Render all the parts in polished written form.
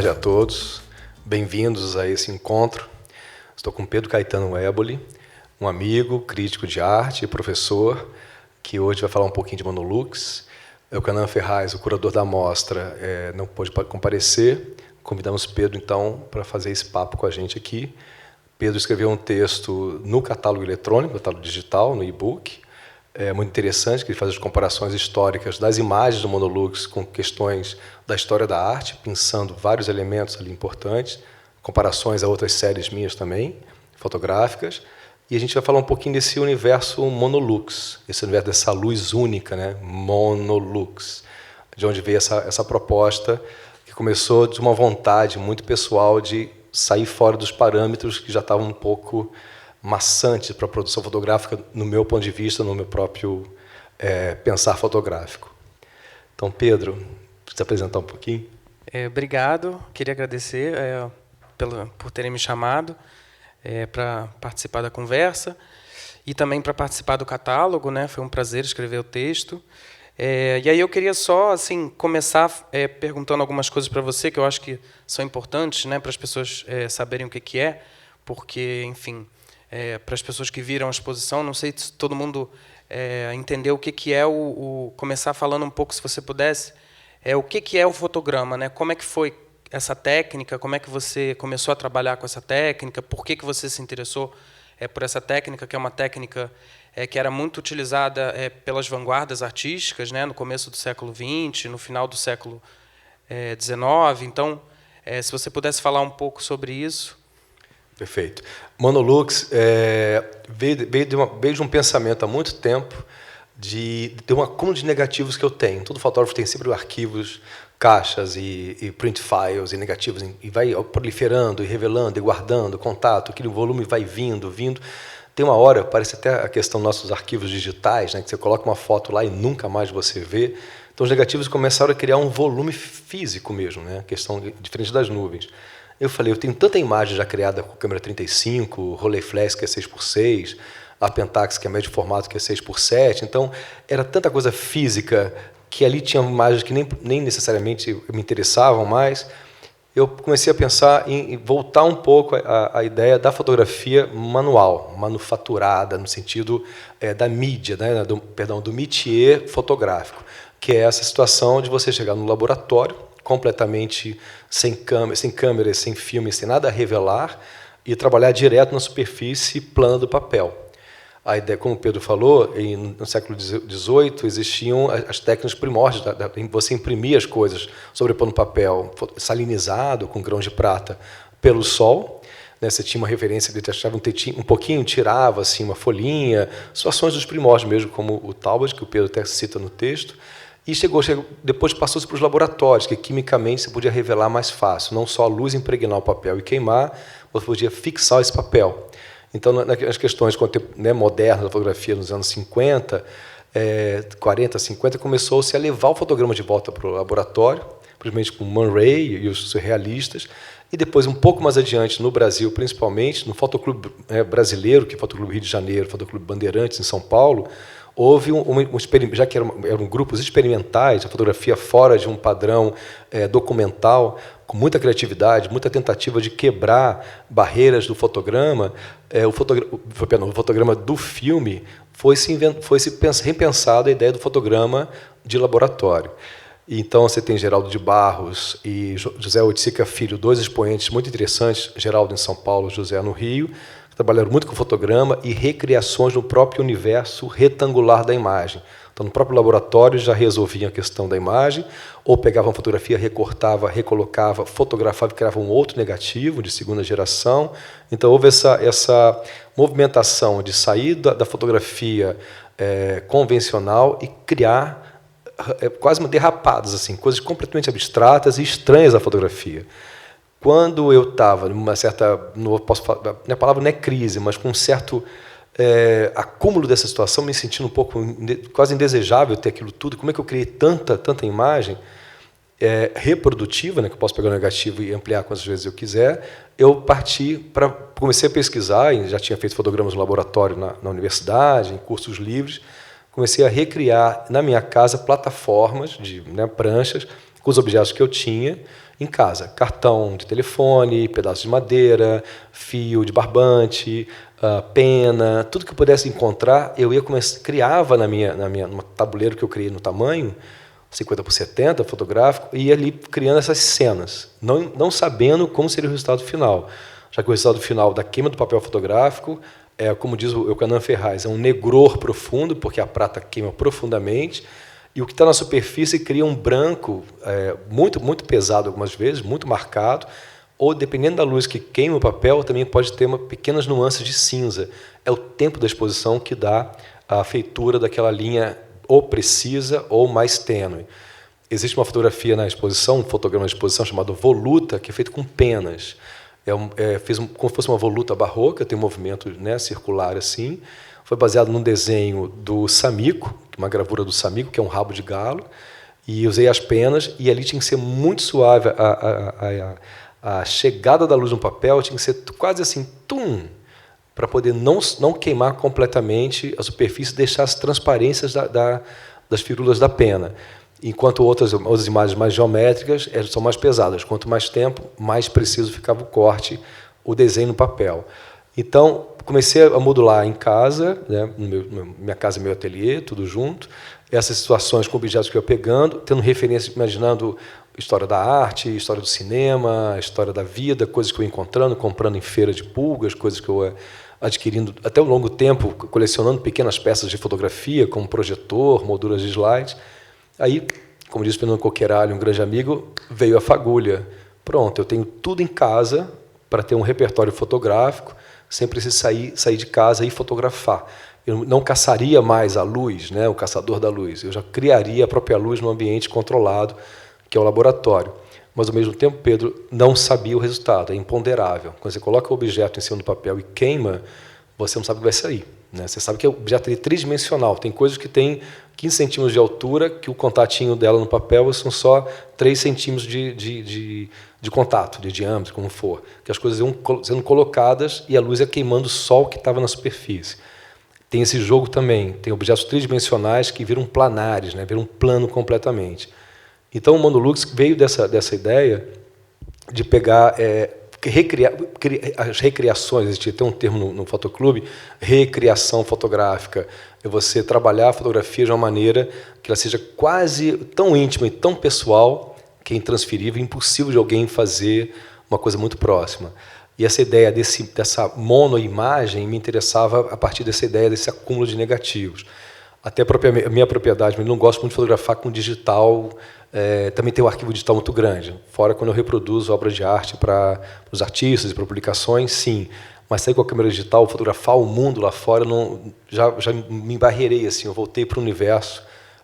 tarde a todos, bem-vindos a esse encontro. Estou com Pedro Caetano Éboli, um amigo, crítico de arte e professor, que hoje vai falar um pouquinho de Monolux. Eucanã Ferraz, o curador da mostra, não pôde comparecer. Convidamos Pedro, então, para fazer esse papo com a gente aqui. Pedro escreveu um texto no catálogo eletrônico, no catálogo digital, no e-book. É muito interessante, que ele faz as comparações históricas das imagens do Monolux com questões da história da arte, pensando vários elementos ali importantes, comparações a outras séries minhas também, fotográficas. E a gente vai falar um pouquinho desse universo Monolux, esse universo dessa luz única, né? Monolux, de onde veio essa proposta, que começou de uma vontade muito pessoal de sair fora dos parâmetros que já estavam um pouco maçantes para a produção fotográfica, no meu ponto de vista, no meu próprio pensar fotográfico. Então, Pedro, se apresentar um pouquinho. Obrigado, queria agradecer por terem me chamado para participar da conversa e também para participar do catálogo, né? Foi um prazer escrever o texto. E aí eu queria só assim começar perguntando algumas coisas para você que eu acho que são importantes, né, para as pessoas saberem o que é, porque, enfim, para as pessoas que viram a exposição, não sei se todo mundo entendeu o que é começar falando um pouco, se você pudesse, o que é o fotograma, né? Como é que foi essa técnica, como é que você começou a trabalhar com essa técnica, por que você se interessou por essa técnica, que é uma técnica que era muito utilizada pelas vanguardas artísticas, né, no começo do século XX, no final do século XIX. Então, se você pudesse falar um pouco sobre isso. Perfeito. Monolux veio de um pensamento há muito tempo de um acúmulo de negativos que eu tenho. Todo fotógrafo tem sempre arquivos, caixas e print files e negativos, e vai proliferando e revelando e guardando contato, aquele volume vai vindo. Tem uma hora, parece até a questão dos nossos arquivos digitais, né, que você coloca uma foto lá e nunca mais você vê. Então, os negativos começaram a criar um volume físico mesmo, né, questão diferente das nuvens. Eu falei, eu tenho tanta imagem já criada com câmera 35, Rolleiflex, que é 6x6, a Pentax, que é médio formato, que é 6x7. Então, era tanta coisa física que ali tinha imagens que nem necessariamente me interessavam mais. Eu comecei a pensar em voltar um pouco à ideia da fotografia manual, manufaturada, no sentido da mídia, né, do métier fotográfico, que é essa situação de você chegar no laboratório, completamente sem câmeras, sem filme, sem nada a revelar, e trabalhar direto na superfície plana do papel. A ideia, como o Pedro falou, no século XVIII existiam as técnicas primórdias, você imprimia as coisas sobrepondo papel salinizado com grãos de prata pelo sol, né, você tinha uma referência, ele achava um pouquinho, tirava assim, uma folhinha, situações dos primórdios mesmo, como o Talbot, que o Pedro até cita no texto, e depois passou-se para os laboratórios, que quimicamente você podia revelar mais fácil, não só a luz impregnar o papel e queimar, você podia fixar esse papel. Então, nas questões modernas da fotografia nos anos 50, 40, 50, começou-se a levar o fotograma de volta para o laboratório, principalmente com Man Ray e os surrealistas, e depois, um pouco mais adiante, no Brasil, principalmente, no Fotoclube brasileiro, que é o Fotoclube Rio de Janeiro, o Fotoclube Bandeirantes, em São Paulo, houve já que eram grupos experimentais, a fotografia fora de um padrão documental, com muita criatividade, muita tentativa de quebrar barreiras do fotograma. O fotograma do filme foi-se repensado a ideia do fotograma de laboratório. Então, você tem Geraldo de Barros e José Oiticica Filho, dois expoentes muito interessantes, Geraldo em São Paulo, José no Rio, que trabalharam muito com fotograma e recriações no próprio universo retangular da imagem. Então, no próprio laboratório já resolviam a questão da imagem, ou pegavam a fotografia, recortava, recolocava, fotografava e criava um outro negativo de segunda geração. Então, houve essa movimentação de sair da fotografia convencional e criar quase derrapadas, assim, coisas completamente abstratas e estranhas à fotografia. Quando eu estava numa certa, não posso falar, a palavra não é crise, mas com um certo acúmulo dessa situação, me sentindo um pouco quase indesejável ter aquilo tudo. Como é que eu criei tanta imagem reprodutiva, né, que eu posso pegar o negativo e ampliar quantas vezes eu quiser? Eu comecei a pesquisar, e já tinha feito fotogramas no laboratório na universidade, em cursos livres. Comecei a recriar na minha casa plataformas pranchas com os objetos que eu tinha, em casa. Cartão de telefone, pedaço de madeira, fio de barbante, pena, tudo que eu pudesse encontrar, eu ia criava no tabuleiro que eu criei no tamanho, 50 por 70, fotográfico, e ia ali criando essas cenas, não sabendo como seria o resultado final. Já que o resultado final da queima do papel fotográfico como diz o Eucanã Ferraz, é um negror profundo, porque a prata queima profundamente, e o que está na superfície cria um branco muito pesado algumas vezes, muito marcado, ou, dependendo da luz que queima o papel, também pode ter pequenas nuances de cinza. É o tempo da exposição que dá a feitura daquela linha ou precisa ou mais tênue. Existe uma fotografia na exposição, um fotograma de exposição chamado Voluta, que é feito com penas. Como se fosse uma voluta barroca, tem um movimento, né, circular assim. Foi baseado num desenho do Samico, uma gravura do Samico, que é um rabo de galo, e usei as penas, e ali tinha que ser muito suave a chegada da luz no papel, tinha que ser quase assim, para poder não queimar completamente a superfície, deixar as transparências das firulas da pena. Enquanto outras imagens mais geométricas são mais pesadas. Quanto mais tempo, mais preciso ficava o corte, o desenho no papel. Então, comecei a modular em casa, né, minha casa e meu ateliê, tudo junto, essas situações com objetos que eu ia pegando, tendo referência, imaginando história da arte, história do cinema, história da vida, coisas que eu ia encontrando, comprando em feira de pulgas, coisas que eu ia adquirindo até ao longo tempo, colecionando pequenas peças de fotografia, como projetor, molduras de slides. Aí, como disse o Fernando Coqueralho, um grande amigo, veio a fagulha. Pronto, eu tenho tudo em casa para ter um repertório fotográfico, sem precisar sair de casa e fotografar. Eu não caçaria mais a luz, né, o caçador da luz. Eu já criaria a própria luz no ambiente controlado, que é o laboratório. Mas, ao mesmo tempo, Pedro não sabia o resultado, é imponderável. Quando você coloca o objeto em cima do papel e queima, você não sabe o que vai sair. Né? Você sabe que o objeto é tridimensional, tem coisas que têm 15 centímetros de altura, que o contatinho dela no papel são só 3 centímetros de contato, de diâmetro, como for. Que as coisas iam sendo colocadas e a luz ia queimando só o que estava na superfície. Tem esse jogo também, tem objetos tridimensionais que viram planares, né? Viram plano completamente. Então, o Monolux veio dessa ideia de pegar, as recriações, existe até um termo no Fotoclube, recriação fotográfica. É você trabalhar a fotografia de uma maneira que ela seja quase tão íntima e tão pessoal que é intransferível, impossível de alguém fazer uma coisa muito próxima. E essa ideia dessa monoimagem me interessava a partir dessa ideia desse acúmulo de negativos. Até a minha propriedade, eu não gosto muito de fotografar com digital, também tem um arquivo digital muito grande. Fora quando eu reproduzo obras de arte para os artistas e para publicações, sim. Mas sair com a câmera digital, fotografar o mundo lá fora, já me embarreirei, assim, eu voltei para um universo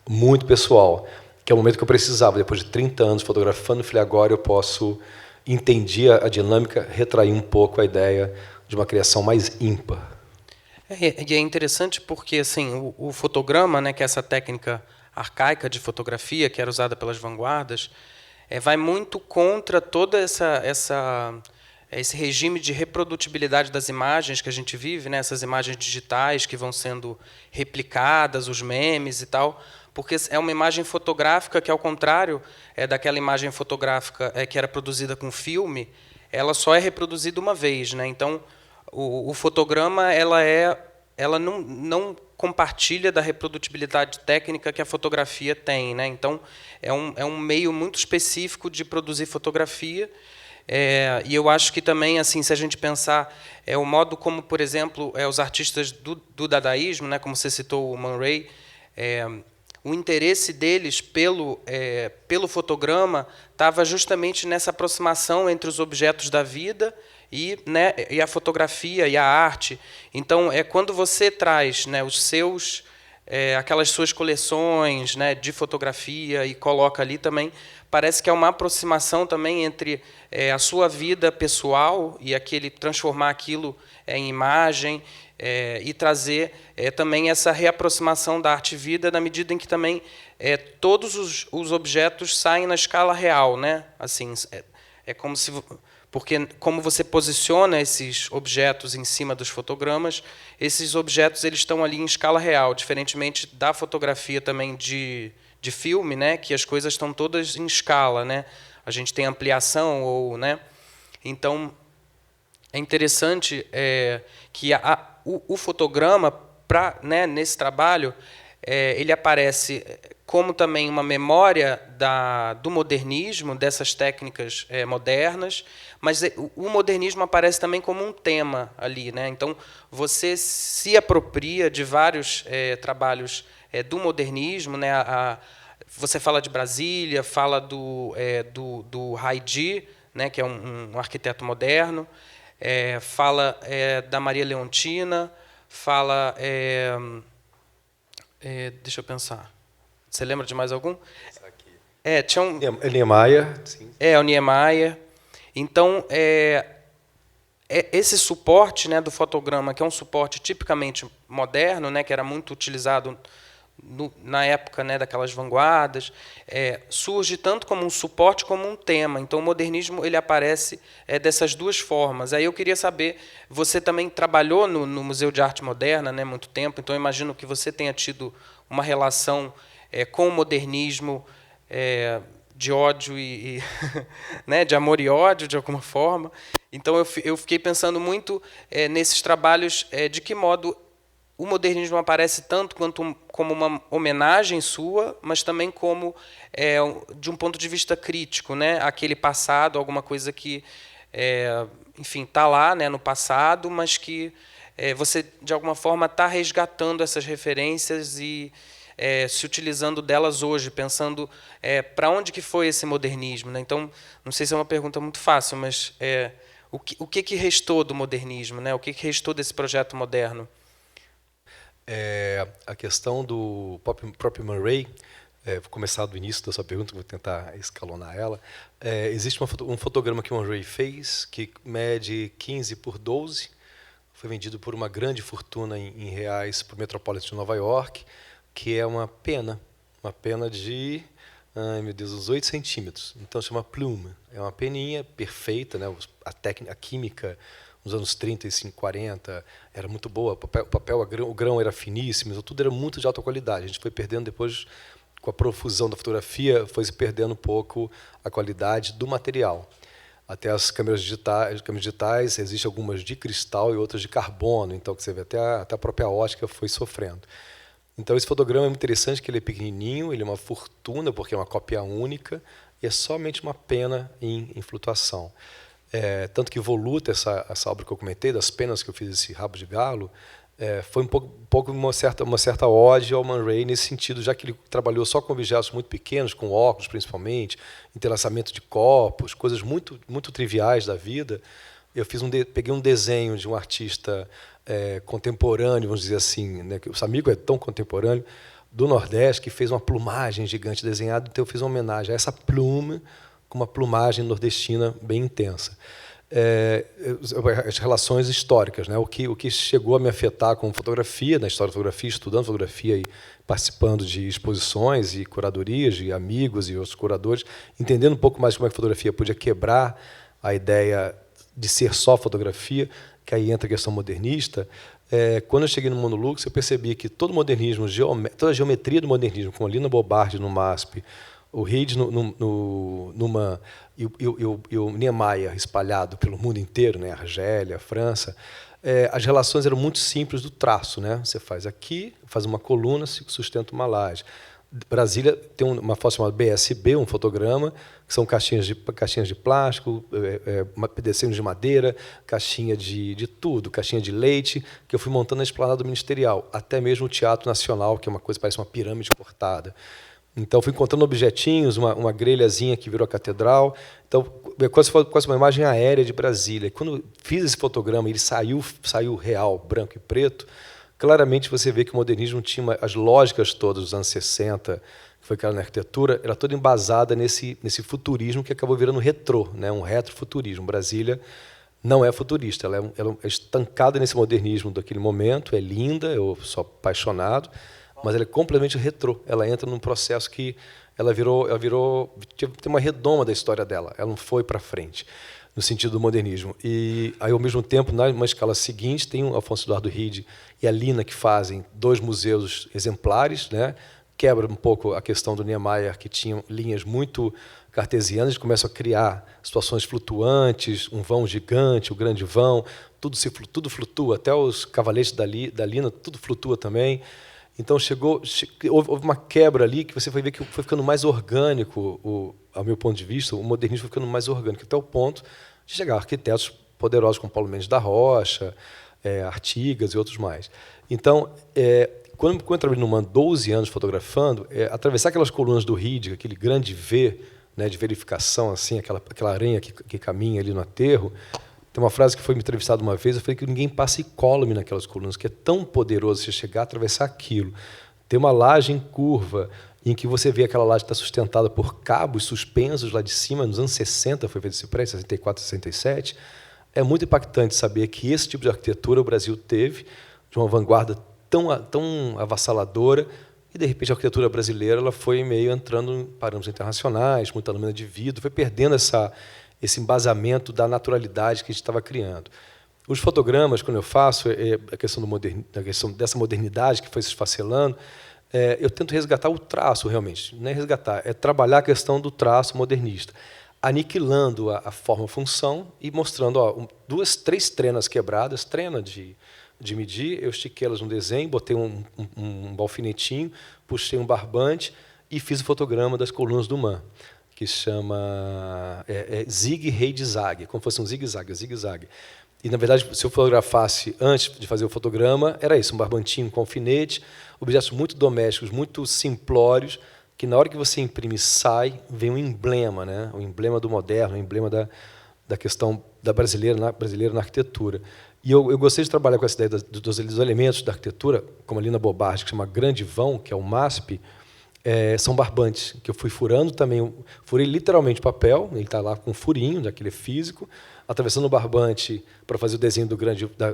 muito pessoal, que é o momento que eu precisava. Depois de 30 anos fotografando, eu falei, agora eu posso entender a dinâmica, retrair um pouco a ideia de uma criação mais ímpar. E é interessante porque assim, o fotograma, né, que é essa técnica arcaica de fotografia que era usada pelas vanguardas, vai muito contra toda esse regime de reprodutibilidade das imagens que a gente vive, né, essas imagens digitais que vão sendo replicadas, os memes e tal, porque é uma imagem fotográfica que, ao contrário daquela imagem fotográfica que era produzida com filme, ela só é reproduzida uma vez, né? Então, o fotograma ela não compartilha da reprodutibilidade técnica que a fotografia tem, né? Então, é um meio muito específico de produzir fotografia. E eu acho que também, assim, se a gente pensar o modo como, por exemplo, os artistas do dadaísmo, né, como você citou o Man Ray, o interesse deles pelo fotograma estava justamente nessa aproximação entre os objetos da vida e a fotografia e a arte. Então, quando você traz, né, aquelas suas coleções, né, de fotografia e coloca ali também, parece que é uma aproximação também entre a sua vida pessoal e transformar aquilo em imagem e trazer também essa reaproximação da arte-vida na medida em que também todos os objetos saem na escala real, né? Assim, como se... Porque, como você posiciona esses objetos em cima dos fotogramas, esses objetos eles estão ali em escala real, diferentemente da fotografia também de filme, né, que as coisas estão todas em escala, né? a gente tem ampliação, ou, né? Então, é interessante que o fotograma, né, nesse trabalho, ele aparece como também uma memória do modernismo, dessas técnicas modernas, mas o modernismo aparece também como um tema ali, né? Então, você se apropria de vários trabalhos do modernismo, né? Você fala de Brasília, fala do Haydn, né, que é um arquiteto moderno, fala da Maria Leontina, fala... deixa eu pensar. Você lembra de mais algum? Tinha um... Niemeyer, sim. O Niemeyer. Então, esse suporte, né, do fotograma, que é um suporte tipicamente moderno, né, que era muito utilizado na época, né, daquelas vanguardas, surge tanto como um suporte como um tema. Então, o modernismo ele aparece dessas duas formas. Aí eu queria saber, você também trabalhou no Museu de Arte Moderna, né, muito tempo, então eu imagino que você tenha tido uma relação com o modernismo de ódio né, de amor e ódio, de alguma forma. Então, eu fiquei pensando muito nesses trabalhos, de que modo o modernismo aparece tanto como uma homenagem sua, mas também como de um ponto de vista crítico, né? Aquele passado, alguma coisa que, enfim, está lá, né, no passado, mas que você, de alguma forma, está resgatando essas referências e se utilizando delas hoje, pensando para onde que foi esse modernismo, né? Então, não sei se é uma pergunta muito fácil, mas o que restou do modernismo, né? O que restou desse projeto moderno? A questão do próprio Man Ray, vou começar do início da sua pergunta, vou tentar escalonar ela. Existe um fotograma que o Man Ray fez, que mede 15 por 12, foi vendido por uma grande fortuna em reais para o Metropolitan de Nova York, que é uma pena de, ai meu Deus, uns 8 centímetros. Então chama plume, é uma peninha perfeita, né? A química nos anos 30 e 40 era muito boa, o grão era finíssimo, então tudo era muito de alta qualidade. A gente foi perdendo depois, com a profusão da fotografia, foi se perdendo um pouco a qualidade do material. Até as câmeras digitais, existem algumas de cristal e outras de carbono, então que você vê, até a própria ótica foi sofrendo. Então esse fotograma é muito interessante, que ele é pequenininho, ele é uma fortuna, porque é uma cópia única, e é somente uma pena em flutuação. Tanto que Voluta, essa obra que eu comentei, das penas que eu fiz, esse rabo de galo, foi uma certa ode ao Man Ray nesse sentido, já que ele trabalhou só com objetos muito pequenos, com óculos principalmente, entrelaçamento de copos, coisas muito, muito triviais da vida. Eu peguei um desenho de um artista contemporâneo, vamos dizer assim, né, que o Samiko é tão contemporâneo, do Nordeste, que fez uma plumagem gigante desenhada, então eu fiz uma homenagem a essa plume, com uma plumagem nordestina bem intensa. As relações históricas, né? O que chegou a me afetar com fotografia, na história da fotografia, estudando fotografia e participando de exposições e curadorias de amigos e outros curadores, entendendo um pouco mais como é que a fotografia podia quebrar a ideia de ser só fotografia, que aí entra a questão modernista. Quando eu cheguei no Monolux, eu percebi que todo o modernismo, toda a geometria do modernismo, com a Lina Bobardi no MASP, o Reed e o Niemeyer espalhado pelo mundo inteiro, né, Argélia, França, as relações eram muito simples do traço, né? Você faz aqui, faz uma coluna, sustenta uma laje. Brasília tem uma foto chamada BSB, um fotograma, que são caixinhas de plástico, desenhos de madeira, caixinha de tudo, caixinha de leite, que eu fui montando na esplanada ministerial, até mesmo o Teatro Nacional, que é uma coisa que parece uma pirâmide cortada. Então, fui encontrando objetinhos, uma grelhazinha que virou a catedral. Então, quase uma imagem aérea de Brasília. Quando fiz esse fotograma, ele saiu real, branco e preto, claramente você vê que o modernismo tinha as lógicas todas dos anos 60, que foi aquela na arquitetura, era toda embasada nesse futurismo que acabou virando retrô, né? Um retrofuturismo. Brasília não é futurista, ela é estancada nesse modernismo daquele momento, é linda, eu sou apaixonado, mas ela é completamente retrô. Ela entra num processo que tem uma redoma da história dela. Ela não foi para frente, no sentido do modernismo. E aí, ao mesmo tempo, numa escala seguinte, tem o Afonso Eduardo Reed e a Lina, que fazem 2 museus exemplares, né, quebra um pouco a questão do Niemeyer, que tinha linhas muito cartesianas, eles começam a criar situações flutuantes, um vão gigante, o grande vão, tudo flutua, até os cavaletes da Lina, tudo flutua também. Então houve uma quebra ali que você vai ver que foi ficando mais orgânico, ao meu ponto de vista, o modernismo foi ficando mais orgânico, até o ponto de chegar a arquitetos poderosos como Paulo Mendes da Rocha, Artigas e outros mais. Então, quando eu trabalhei no MAN 12 anos fotografando, atravessar aquelas colunas do Rídiga, aquele grande V, né, de verificação, assim, aquela aranha que caminha ali no aterro. Tem uma frase que foi me entrevistada uma vez, eu falei que ninguém passa incólume naquelas colunas, que é tão poderoso você chegar a atravessar aquilo. Tem uma laje em curva, em que você vê aquela laje está sustentada por cabos suspensos lá de cima, nos anos 60 foi feito esse prédio, 64, 67. É muito impactante saber que esse tipo de arquitetura o Brasil teve, de uma vanguarda tão avassaladora, e, de repente, a arquitetura brasileira ela foi meio entrando em parâmetros internacionais, muita lâmina de vidro, foi perdendo esse embasamento da naturalidade que a gente estava criando. Os fotogramas, quando eu faço, a questão dessa modernidade que foi se esfacelando, eu tento resgatar o traço, realmente. Não é resgatar, é trabalhar a questão do traço modernista, aniquilando a forma-função e mostrando três trenas quebradas, trena de medir, eu estiquei elas no desenho, botei um alfinetinho, puxei um barbante e fiz o fotograma das colunas do MAN, que chama Zig Rei de Zag, como fosse um zigue-zague. E, na verdade, se eu fotografasse antes de fazer o fotograma, era isso, um barbantinho com alfinete, objetos muito domésticos, muito simplórios, que na hora que você imprime sai, vem um emblema, né? O emblema do moderno, o emblema da questão da brasileira na arquitetura. E eu gostei de trabalhar com essa ideia dos elementos da arquitetura, como ali na Bobardi, que chama Grande Vão, que é o MASP, são barbantes, que eu fui furando também. Furei literalmente papel, ele está lá com um furinho, daquele físico, atravessando o barbante para fazer o desenho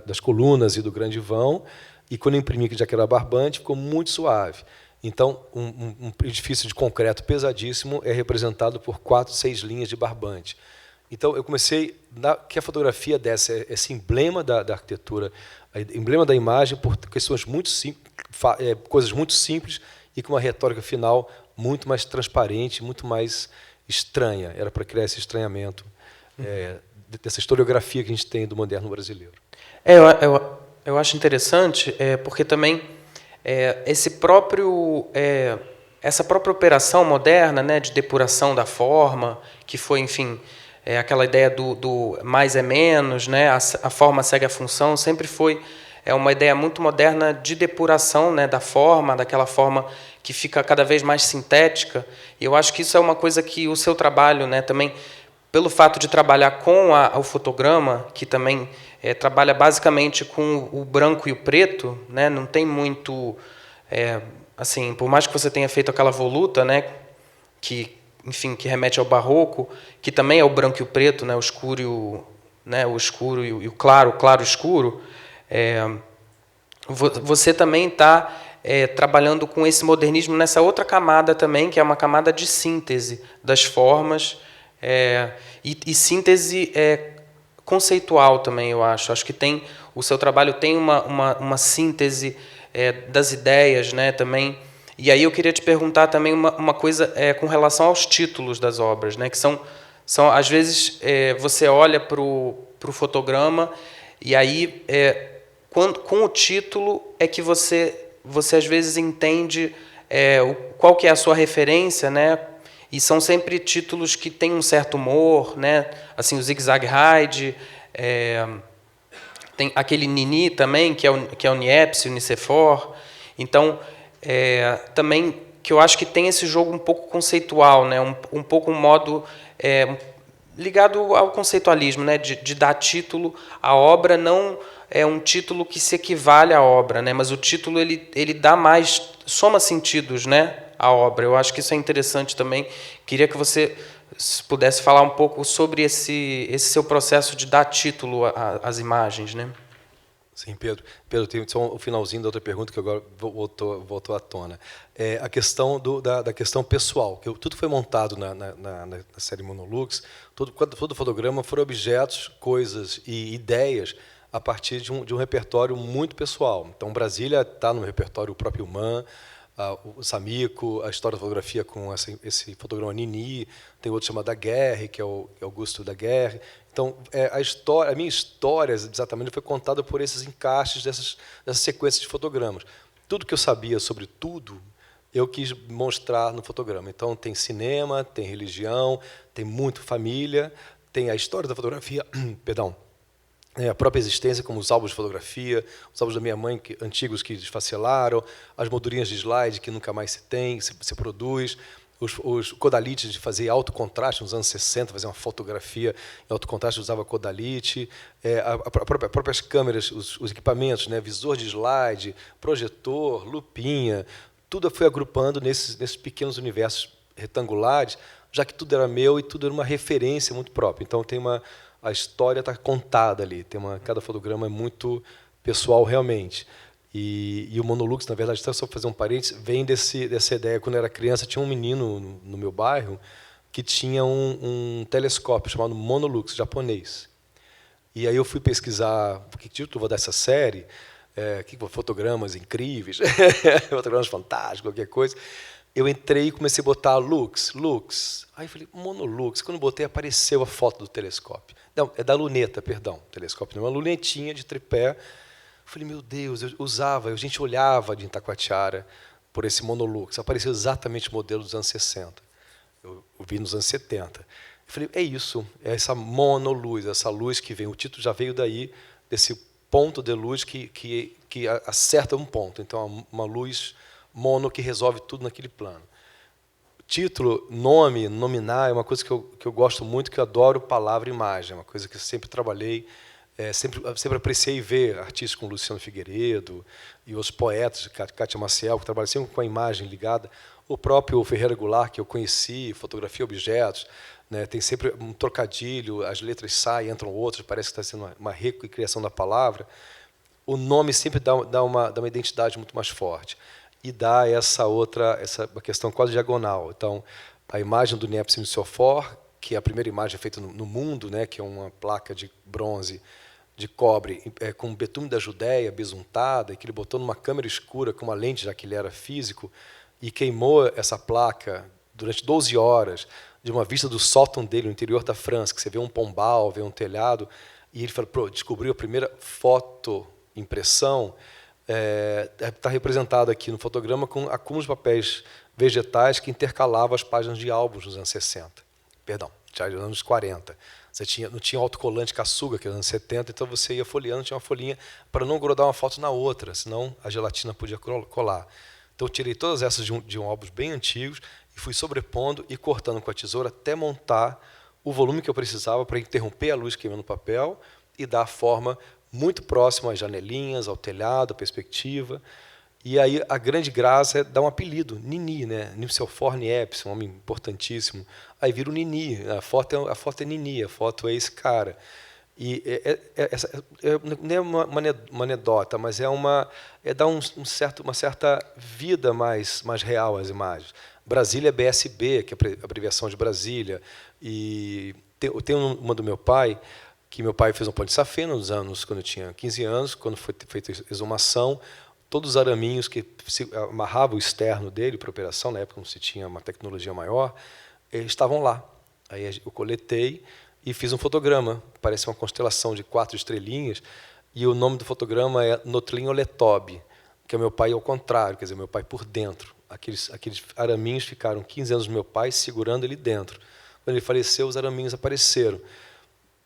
das colunas e do grande vão, e quando eu imprimi, que já que era barbante, ficou muito suave. Então, um edifício de concreto pesadíssimo é representado por 4, 6 linhas de barbante. Então, eu comecei que a fotografia desse esse emblema da arquitetura, emblema da imagem, por questões muito coisas muito simples e com uma retórica final muito mais transparente, muito mais estranha. Era para criar esse estranhamento dessa historiografia que a gente tem do moderno brasileiro. Eu acho interessante, porque também essa própria operação moderna, né, de depuração da forma, que foi, enfim, aquela ideia do mais é menos, né, a forma segue a função, sempre foi uma ideia muito moderna de depuração, né, da forma, daquela forma que fica cada vez mais sintética. E eu acho que isso é uma coisa que o seu trabalho, né, também, pelo fato de trabalhar com o fotograma, que também trabalha basicamente com o branco e o preto, né, não tem muito... assim, por mais que você tenha feito aquela voluta, né, que remete ao barroco, que também é o branco e o preto, né, o escuro e o claro, claro e escuro, você também está trabalhando com esse modernismo nessa outra camada também, que é uma camada de síntese das formas, e síntese conceitual também, eu acho. Acho que o seu trabalho tem uma síntese das ideias, né, também. E aí eu queria te perguntar também uma coisa com relação aos títulos das obras, né, que são às vezes, você olha para o fotograma e aí, com o título, é que você às vezes entende qual que é a sua referência, né, e são sempre títulos que têm um certo humor, né, assim, o Zig Zag Ride, tem aquele Nini também, que é o Niepce, o Nicephore. Então, também que eu acho que tem esse jogo um pouco conceitual, né, um pouco um modo ligado ao conceitualismo, né, de dar título à obra. Não é um título que se equivale à obra, né, mas o título ele dá mais, soma sentidos, né, à obra. Eu acho que isso é interessante também. Queria que você pudesse falar um pouco sobre esse seu processo de dar título às imagens, né? Sim, Pedro. Pedro, tem só o finalzinho da outra pergunta que agora voltou à tona. A questão da questão pessoal, que tudo foi montado na série Monolux, todo fotograma foram objetos, coisas e ideias a partir de um repertório muito pessoal. Então, Brasília está no repertório, o próprio MAN, o Samico, a história da fotografia com esse fotograma Nini, tem outro chamado Daguerre, que é o Augusto Daguerre. Então, a minha história, exatamente, foi contada por esses encaixes dessas sequências de fotogramas. Tudo que eu sabia sobre tudo, eu quis mostrar no fotograma. Então, tem cinema, tem religião, tem muito família, tem a história da fotografia, perdão, a própria existência, como os álbuns de fotografia, os álbuns da minha mãe antigos que desfacelaram, as moldurinhas de slide que nunca mais se produz, os codalites de fazer alto contraste nos anos 60, fazer uma fotografia em alto contraste, usava codalite, as próprias câmeras, os equipamentos, né, visor de slide, projetor, lupinha, tudo foi agrupando nesses pequenos universos retangulares, já que tudo era meu e tudo era uma referência muito própria. Então, a história está contada ali. Cada fotograma é muito pessoal, realmente. E o Monolux, na verdade, só fazer um parênteses, vem dessa ideia. Quando eu era criança, tinha um menino no meu bairro que tinha um telescópio chamado Monolux, japonês. E aí eu fui pesquisar que título vou dar essa série, fotogramas incríveis, fotogramas fantásticos, qualquer coisa. Eu entrei e comecei a botar Lux. Aí eu falei, Monolux. Quando eu botei, apareceu a foto do telescópio. Não, é da luneta, perdão. Telescópio não é uma lunetinha de tripé. Eu falei, meu Deus, eu usava, a gente olhava de Itacoatiara por esse Monolux. Apareceu exatamente o modelo dos anos 60. Eu vi nos anos 70. Eu falei, é isso, é essa monoluz, essa luz que vem. O título já veio daí, desse ponto de luz que acerta um ponto. Então, uma luz mono que resolve tudo naquele plano. Título, nome, nominar, é uma coisa que eu gosto muito, que eu adoro palavra e imagem, é uma coisa que eu sempre trabalhei, sempre apreciei ver artistas como Luciano Figueiredo e os poetas, Cátia Maciel, que trabalham sempre com a imagem ligada, o próprio Ferreira Goulart, que eu conheci, fotografia objetos, né, tem sempre um trocadilho, as letras saem, entram outras, parece que está sendo uma recriação da palavra. O nome sempre dá uma identidade muito mais forte. E dá essa questão quase diagonal. Então, a imagem do Niepce Siofor, que é a primeira imagem feita no mundo, né, que é uma placa de bronze, de cobre, com betume da Judéia, besuntada, e que ele botou numa câmera escura com uma lente, já que ele era físico, e queimou essa placa durante 12 horas, de uma vista do sótão dele, no interior da França, que você vê um pombal, vê um telhado, e ele falou, descobriu a primeira fotoimpressão. Está representado aqui no fotograma com acúmulos de papéis vegetais que intercalavam as páginas de álbuns nos anos 60. Perdão, já nos anos 40. Não tinha autocolante caçuga, que era nos anos 70, então você ia folheando, tinha uma folhinha para não grudar uma foto na outra, senão a gelatina podia colar. Então eu tirei todas essas de álbuns bem antigos e fui sobrepondo e cortando com a tesoura até montar o volume que eu precisava para interromper a luz queimando o papel e dar a forma muito próximo às janelinhas, ao telhado, à perspectiva. E aí a grande graça é dar um apelido, Nini, né? Siofor Niepce, um homem importantíssimo. Aí vira o Nini, a foto é Nini, a foto é esse cara. E não é uma anedota, mas dá uma certa vida mais real às imagens. Brasília é BSB, que é a abreviação de Brasília. E tem uma do meu pai, que meu pai fez um pão de safena nos anos, quando eu tinha 15 anos, quando foi feita a exumação, todos os araminhos que amarravam o externo dele para operação, na época não se tinha uma tecnologia maior, estavam lá. Aí eu coletei e fiz um fotograma, parece uma constelação de 4 estrelinhas, e o nome do fotograma é Notlin Oletob, que é meu pai ao contrário, quer dizer, meu pai por dentro. Aqueles araminhos ficaram 15 anos do meu pai segurando ele dentro. Quando ele faleceu, os araminhos apareceram.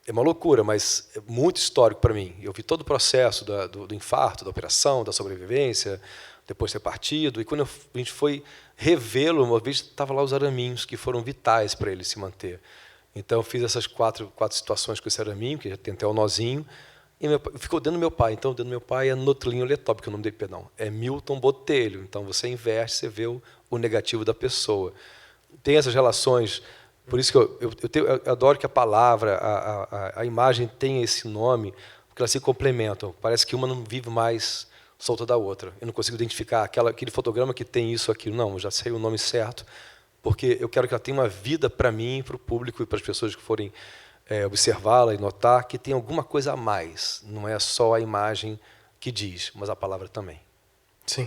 É uma loucura, mas é muito histórico para mim. Eu vi todo o processo do infarto, da operação, da sobrevivência, depois de ter partido. E quando a gente foi revê-lo, uma vez estava lá os araminhos, que foram vitais para ele se manter. Então, eu fiz essas quatro situações com esse araminho, que já tem até o nozinho, e ficou dentro do meu pai. Então, dentro do meu pai é Notlin Oletob, que é o nome dele, perdão. É Milton Botelho. Então, você inverte, você vê o negativo da pessoa. Tem essas relações. Por isso que eu adoro que a palavra, a imagem tenha esse nome, porque elas se complementam. Parece que uma não vive mais solta da outra. Eu não consigo identificar aquele fotograma que tem isso, aquilo. Não, eu já sei o nome certo, porque eu quero que ela tenha uma vida para mim, para o público e para as pessoas que forem observá-la e notar que tem alguma coisa a mais. Não é só a imagem que diz, mas a palavra também. Sim.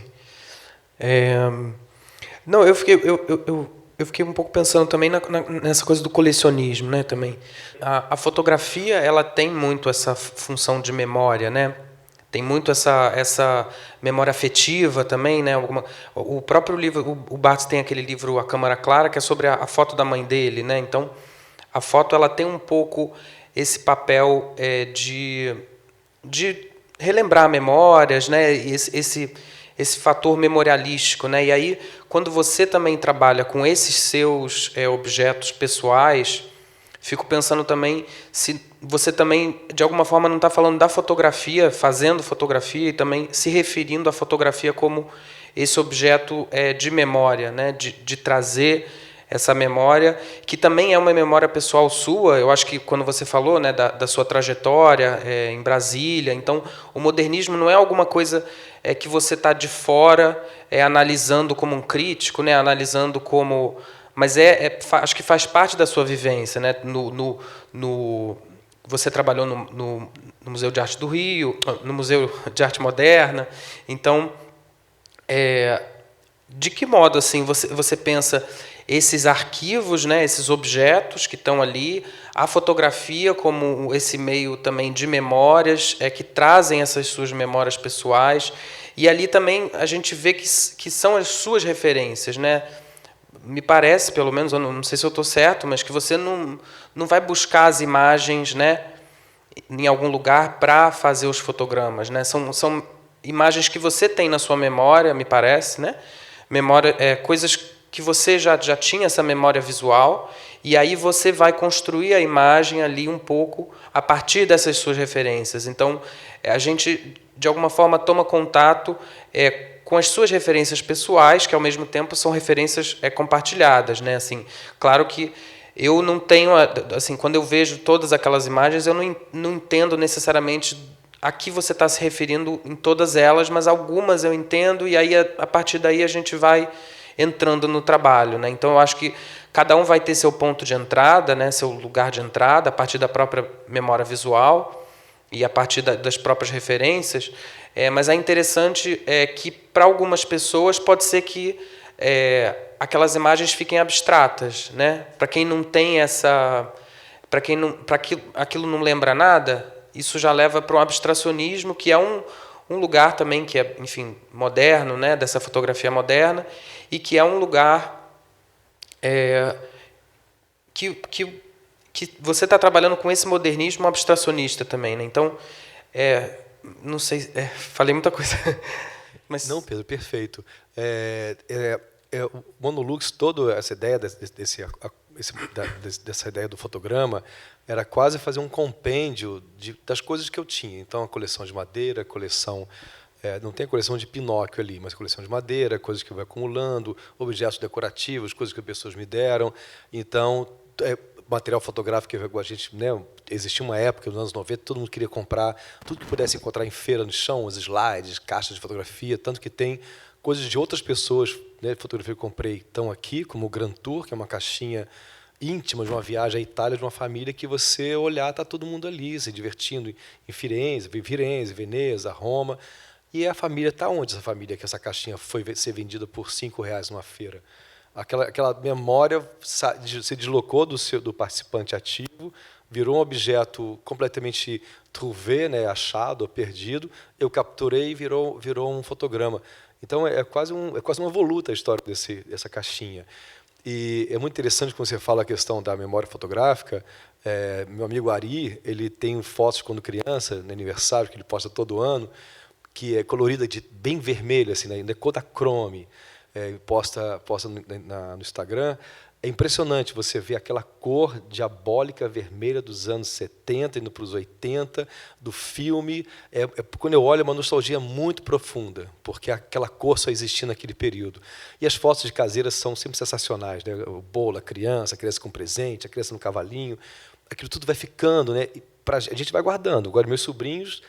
Não, eu fiquei um pouco pensando também nessa coisa do colecionismo, né, também. A fotografia, ela tem muito essa função de memória, né? Tem muito essa memória afetiva também, né? O próprio livro, o Barthes tem aquele livro A Câmara Clara, que é sobre a foto da mãe dele, né? Então, a foto ela tem um pouco esse papel de relembrar memórias, né? Esse fator memorialístico, né? E aí, quando você também trabalha com esses seus objetos pessoais, fico pensando também se você também, de alguma forma, não está falando da fotografia, fazendo fotografia, e também se referindo à fotografia como esse objeto de memória, né? De trazer essa memória, que também é uma memória pessoal sua. Eu acho que quando você falou, né, da sua trajetória em Brasília, então o modernismo não é alguma coisa que você está de fora analisando como um crítico, né, analisando como... Mas acho que faz parte da sua vivência, né? Você trabalhou no Museu de Arte do Rio, no Museu de Arte Moderna. Então, de que modo assim você pensa esses arquivos, né, esses objetos que estão ali, a fotografia como esse meio também de memórias, que trazem essas suas memórias pessoais, e ali também a gente vê que são as suas referências, né? Me parece, pelo menos, eu não sei se eu estou certo, mas que você não vai buscar as imagens, né, em algum lugar para fazer os fotogramas, né? São imagens que você tem na sua memória, me parece, né? Memória, coisas que você já tinha essa memória visual, e aí você vai construir a imagem ali um pouco a partir dessas suas referências. Então, a gente, de alguma forma, toma contato com as suas referências pessoais, que, ao mesmo tempo, são referências compartilhadas, né? Assim, claro que eu não tenho... Assim, quando eu vejo todas aquelas imagens, eu não entendo necessariamente a que você está se referindo em todas elas, mas algumas eu entendo, e aí, a partir daí, a gente vai entrando no trabalho, né? Então, eu acho que cada um vai ter seu ponto de entrada, né? Seu lugar de entrada, a partir da própria memória visual e a partir das próprias referências. Mas é interessante que, para algumas pessoas, pode ser que aquelas imagens fiquem abstratas, né? Para quem não tem essa... para aquilo não lembra nada, isso já leva para um abstracionismo, que é um lugar também que é, enfim, moderno, né? Dessa fotografia moderna, e que é um lugar que você está trabalhando com esse modernismo abstracionista também, né? Então, não sei, falei muita coisa. Mas... Não, Pedro, perfeito. O Monolux, toda essa ideia dessa ideia do fotograma era quase fazer um compêndio das coisas que eu tinha. Então, a coleção de madeira, não tem a coleção de Pinóquio ali, mas a coleção de madeira, coisas que eu vou acumulando, objetos decorativos, coisas que as pessoas me deram. Então, material fotográfico que a gente, né, existia uma época, nos anos 90, todo mundo queria comprar tudo que pudesse encontrar em feira no chão, os slides, caixas de fotografia, tanto que tem coisas de outras pessoas, né, fotografia que eu comprei, estão aqui, como o Grand Tour, que é uma caixinha íntima de uma viagem à Itália, de uma família que você olhar, está todo mundo ali, se divertindo em Firenze, Veneza, Roma. E a família está onde, essa família, que essa caixinha foi ser vendida por R$ 5 numa feira? Aquela memória se deslocou do participante ativo, virou um objeto completamente trouvé, né, achado ou perdido, eu capturei e virou um fotograma. Então, é quase uma voluta a história dessa caixinha. E é muito interessante quando você fala a questão da memória fotográfica. Meu amigo Ari, ele tem fotos quando criança, no aniversário, que ele posta todo ano, que é colorida de bem vermelho, assim, né, Kodachrome, posta no Instagram. É impressionante você ver aquela cor diabólica vermelha dos anos 70, indo para os 80, do filme. Quando eu olho, é uma nostalgia muito profunda, porque aquela cor só existia naquele período. E as fotos de caseiras são sempre sensacionais, né? O bolo, a criança com presente, a criança no cavalinho. Aquilo tudo vai ficando, né? E a gente vai guardando. Agora, meus sobrinhos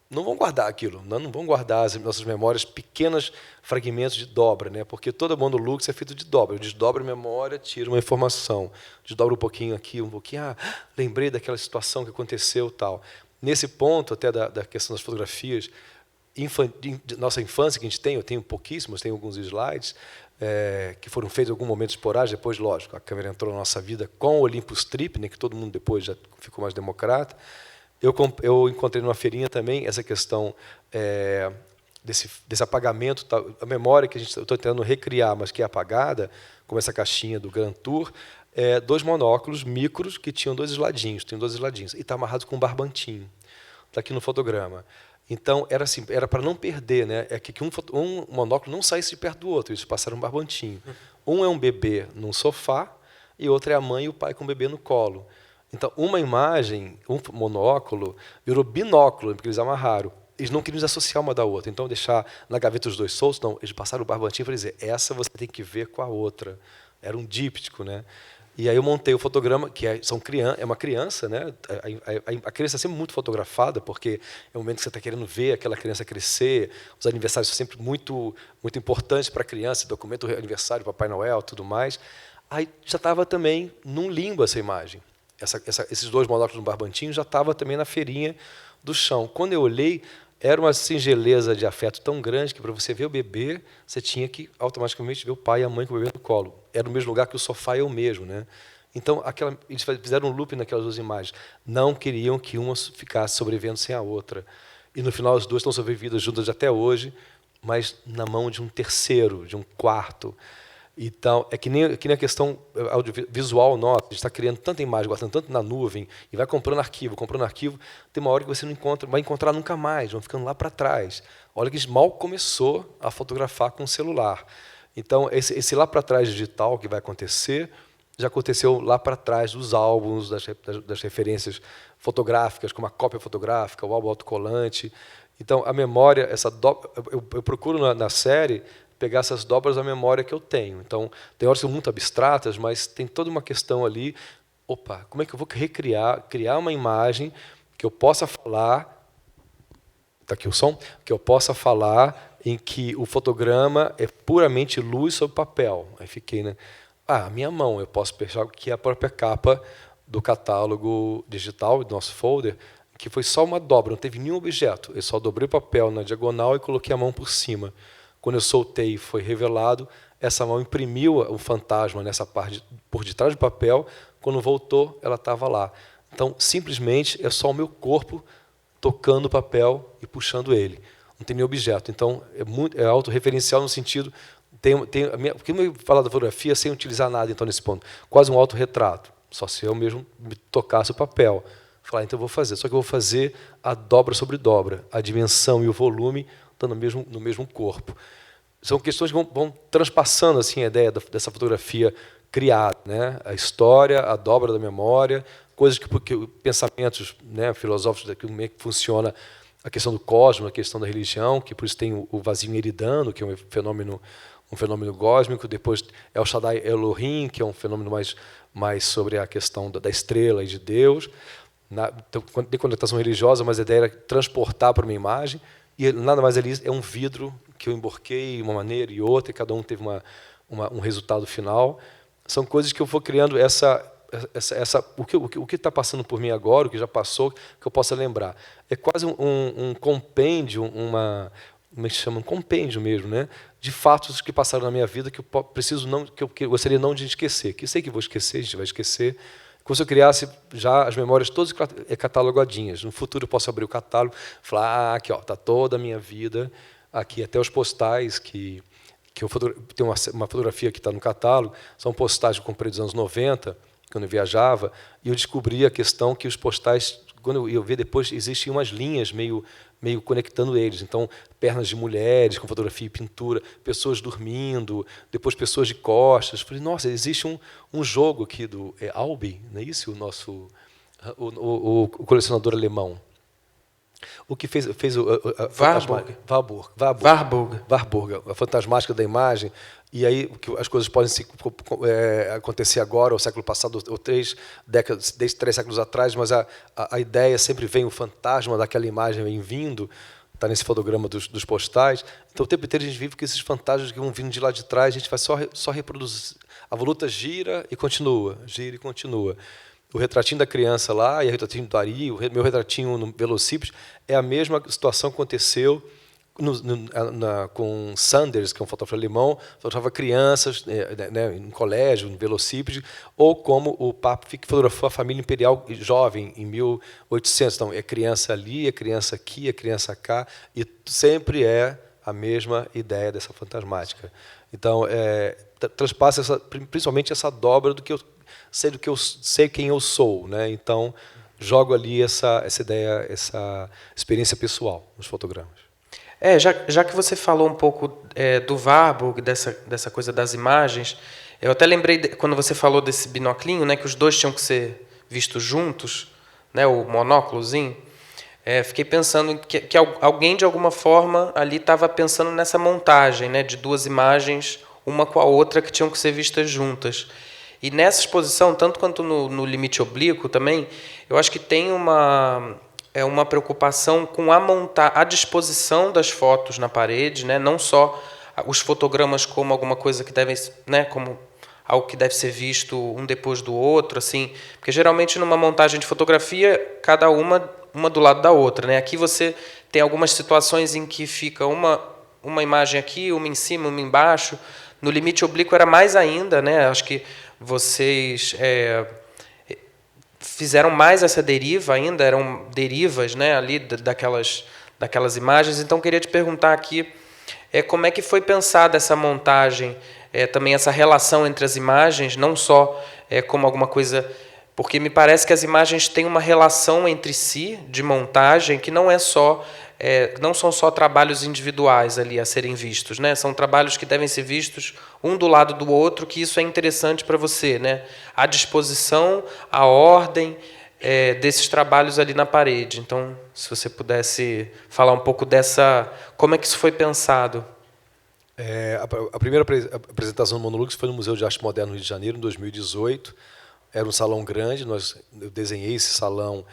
não vão guardar aquilo, não vão guardar as nossas memórias, pequenos fragmentos de dobra, né? Porque todo Monolux é feito de dobra. Eu desdobro a memória, tiro uma informação, desdobro um pouquinho aqui, um pouquinho, lembrei daquela situação que aconteceu, tal. Nesse ponto, até da questão das fotografias, de nossa infância que a gente tem, eu tenho pouquíssimos, tenho alguns slides, que foram feitos em algum momento esporádico, depois, lógico, a câmera entrou na nossa vida com o Olympus Trip, né, que todo mundo depois já ficou mais democrata. Eu encontrei numa feirinha também essa questão desse apagamento, a memória que eu estou tentando recriar, mas que é apagada, como essa caixinha do Grand Tour, 2 monóculos micros que tinham 2 sladinhos, e está amarrado com um barbantinho. Está aqui no fotograma. Então, era para não perder, né? É que um monóculo não saísse de perto do outro, eles passaram um barbantinho. Um é um bebê num sofá e outro é a mãe e o pai com o bebê no colo. Então, uma imagem, um monóculo, virou binóculo, porque eles amarraram. Eles não queriam desassociar uma da outra. Então, deixar na gaveta os 2 soltos, não, eles passaram o barbantinho para dizer, essa você tem que ver com a outra. Era um díptico, né? E aí eu montei o fotograma, que é uma criança, né? A criança é sempre muito fotografada, porque é o momento que você está querendo ver aquela criança crescer. Os aniversários são sempre muito, muito importantes para a criança, documento o aniversário, Papai Noel, tudo mais. Aí já estava também num limbo essa imagem. Esses 2 monóculos no barbantinho já estava também na feirinha do chão. Quando eu olhei, era uma singeleza de afeto tão grande que, para você ver o bebê, você tinha que automaticamente ver o pai e a mãe com o bebê no colo. Era no mesmo lugar que o sofá é o mesmo, né? Então, eles fizeram um loop naquelas 2 imagens. Não queriam que uma ficasse sobrevivendo sem a outra. E, no final, as 2 estão sobrevividas juntas até hoje, mas na mão de um terceiro, de um quarto. Então, é que nem a questão audiovisual nossa, a gente está criando tanta imagem, guardando tanto na nuvem, e vai comprando arquivo, tem uma hora que você não vai encontrar nunca mais, vão ficando lá para trás. Olha que a gente mal começou a fotografar com o celular. Então, esse lá para trás digital que vai acontecer, já aconteceu lá para trás dos álbuns, das referências fotográficas, como a cópia fotográfica, o álbum autocolante. Então, a memória, eu procuro na série pegar essas dobras da memória que eu tenho. Então, tem horas que são muito abstratas, mas tem toda uma questão ali. Opa, como é que eu vou criar uma imagem que eu possa falar. Está aqui o som? Que eu possa falar em que o fotograma é puramente luz sobre papel. Aí fiquei, né? A minha mão, eu posso pensar que é a própria capa do catálogo digital, do nosso folder, que foi só uma dobra, não teve nenhum objeto. Eu só dobrei o papel na diagonal e coloquei a mão por cima. Quando eu soltei e foi revelado, essa mão imprimiu o fantasma nessa parte por detrás do papel. Quando voltou, ela estava lá. Então, simplesmente, é só o meu corpo tocando o papel e puxando ele. Não tem nenhum objeto. Então, é autorreferencial no sentido... Porque eu falar da fotografia sem utilizar nada, então, nesse ponto. Quase um autorretrato. Só se eu mesmo me tocasse o papel. Falar, então eu vou fazer. Só que eu vou fazer a dobra sobre dobra. A dimensão e o volume estão no mesmo corpo. São questões que vão transpassando assim, a ideia dessa fotografia criada, né? A história, a dobra da memória, coisas que pensamentos, né, filosóficos daquilo, como é que funciona a questão do cosmos, a questão da religião, que por isso tem o vazio eridano, que é um fenômeno cósmico. Depois é o Shaddai Elohim, que é um fenômeno mais sobre a questão da estrela e de Deus. Então, tem conotação religiosa, mas a ideia era transportar para uma imagem. E nada mais ali é um vidro que eu emborquei de uma maneira e outra, e cada um teve um resultado final. São coisas que eu vou criando o que está passando por mim agora, o que já passou, que eu possa lembrar. É quase um compêndio, como é que chama? Um compêndio mesmo, né? De fatos que passaram na minha vida que eu gostaria não de esquecer. Que sei que vou esquecer, a gente vai esquecer. Como se eu criasse já as memórias todas catalogadinhas. No futuro eu posso abrir o catálogo e falar, aqui está toda a minha vida, aqui até os postais que eu tenho uma fotografia que está no catálogo, são postais que eu comprei dos anos 90, quando eu viajava, e eu descobri a questão que os postais, quando eu vi depois, existiam umas linhas meio conectando eles. Então, pernas de mulheres com fotografia e pintura, pessoas dormindo, depois pessoas de costas. Falei, nossa, existe um jogo aqui do Albi, não é isso? O colecionador alemão. O que fez Warburg, a fantasmática da imagem. E aí as coisas podem acontecer agora, ou século passado, ou 3 séculos atrás, mas a ideia sempre vem, o fantasma daquela imagem vem vindo, está nesse fotograma dos postais. Então, o tempo inteiro a gente vive com esses fantasmas que vão vindo de lá de trás, a gente vai só reproduzir. A voluta gira e continua, gira e continua. O retratinho da criança lá, e o retratinho do Ari, o meu retratinho no Velocípedes, é a mesma situação que aconteceu com Sanders, que é um fotógrafo alemão, fotografava crianças, né, em colégio, em velocípede, ou como o Papf, que fotografou a família imperial jovem, em 1800. Então, é criança ali, é criança aqui, é criança cá, e sempre é a mesma ideia dessa fantasmática. Então, transpassa principalmente essa dobra do que eu sei quem eu sou, né? Então, jogo ali essa ideia, essa experiência pessoal nos fotogramas. Já que você falou um pouco do Warburg, dessa coisa das imagens, eu até lembrei, quando você falou desse binoclinho, né, que os dois tinham que ser vistos juntos, né, o monóculozinho, fiquei pensando que alguém, de alguma forma, ali estava pensando nessa montagem, né, de duas imagens, uma com a outra, que tinham que ser vistas juntas. E nessa exposição, tanto quanto no Limite Oblíquo também, eu acho que tem uma preocupação com a disposição das fotos na parede, né? Não só os fotogramas como alguma coisa que deve, né? Como algo que deve ser visto um depois do outro, assim, porque geralmente numa montagem de fotografia cada uma do lado da outra, né? Aqui você tem algumas situações em que fica uma imagem aqui, uma em cima, uma embaixo. No Limite Oblíquo era mais ainda, né? Acho que vocês fizeram mais essa deriva ainda, eram derivas, né, ali daquelas imagens. Então, queria te perguntar aqui como é que foi pensada essa montagem, também essa relação entre as imagens, não só como alguma coisa... Porque me parece que as imagens têm uma relação entre si, de montagem, que não são só trabalhos individuais ali a serem vistos, né? São trabalhos que devem ser vistos um do lado do outro, que isso é interessante para você, né? A disposição, a ordem desses trabalhos ali na parede. Então, se você pudesse falar um pouco como é que isso foi pensado. A primeira apresentação do Monolux foi no Museu de Arte Moderna no Rio de Janeiro, em 2018. Era um salão grande, eu desenhei esse salão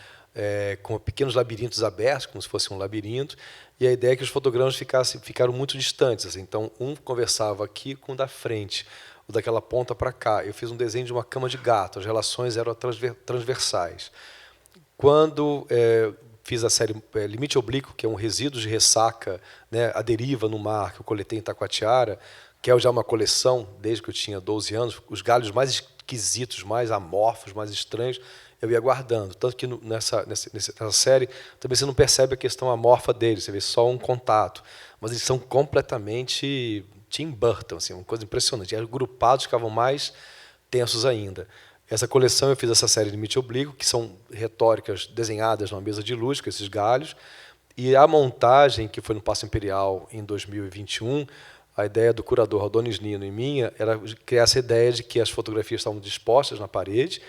com pequenos labirintos abertos, como se fosse um labirinto, e a ideia é que os fotogramas ficaram muito distantes. Assim, então, um conversava aqui com o da frente, o daquela ponta para cá. Eu fiz um desenho de uma cama de gato, as relações eram transversais. Quando fiz a série Limite Oblíquo, que é um resíduo de ressaca, né, a deriva no mar, que eu coletei em Taquatiara, que é já uma coleção, desde que eu tinha 12 anos, os galhos mais esquisitos, mais amorfos, mais estranhos, eu ia guardando. Tanto que nessa série também você não percebe a questão amorfa deles, você vê só um contato. Mas eles são completamente Tim Burton, assim, uma coisa impressionante. E agrupados ficavam mais tensos ainda. Essa coleção eu fiz essa série Limite Oblíquo, que são retóricas desenhadas numa mesa de luz, com esses galhos. E a montagem, que foi no Paço Imperial em 2021, a ideia do curador Adonis Nino e minha era criar essa ideia de que as fotografias estavam dispostas na parede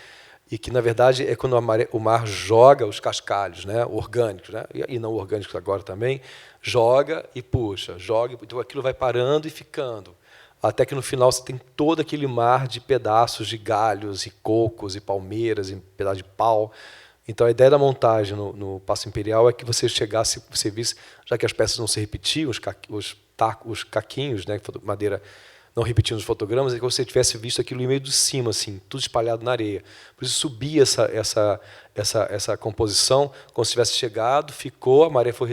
e que, na verdade, é quando o mar joga os cascalhos, né, orgânicos, né, e não orgânicos agora também, joga e puxa, joga, então aquilo vai parando e ficando. Até que, no final, você tem todo aquele mar de pedaços de galhos e cocos e palmeiras e pedaços de pau. Então, a ideia da montagem no Paço Imperial é que você chegasse, você visse, já que as peças não se repetiam, os caquinhos, né, madeira não repetindo os fotogramas, é que você tivesse visto aquilo em meio de cima, assim, tudo espalhado na areia. Por isso subia essa composição, como se tivesse chegado, ficou, a maré foi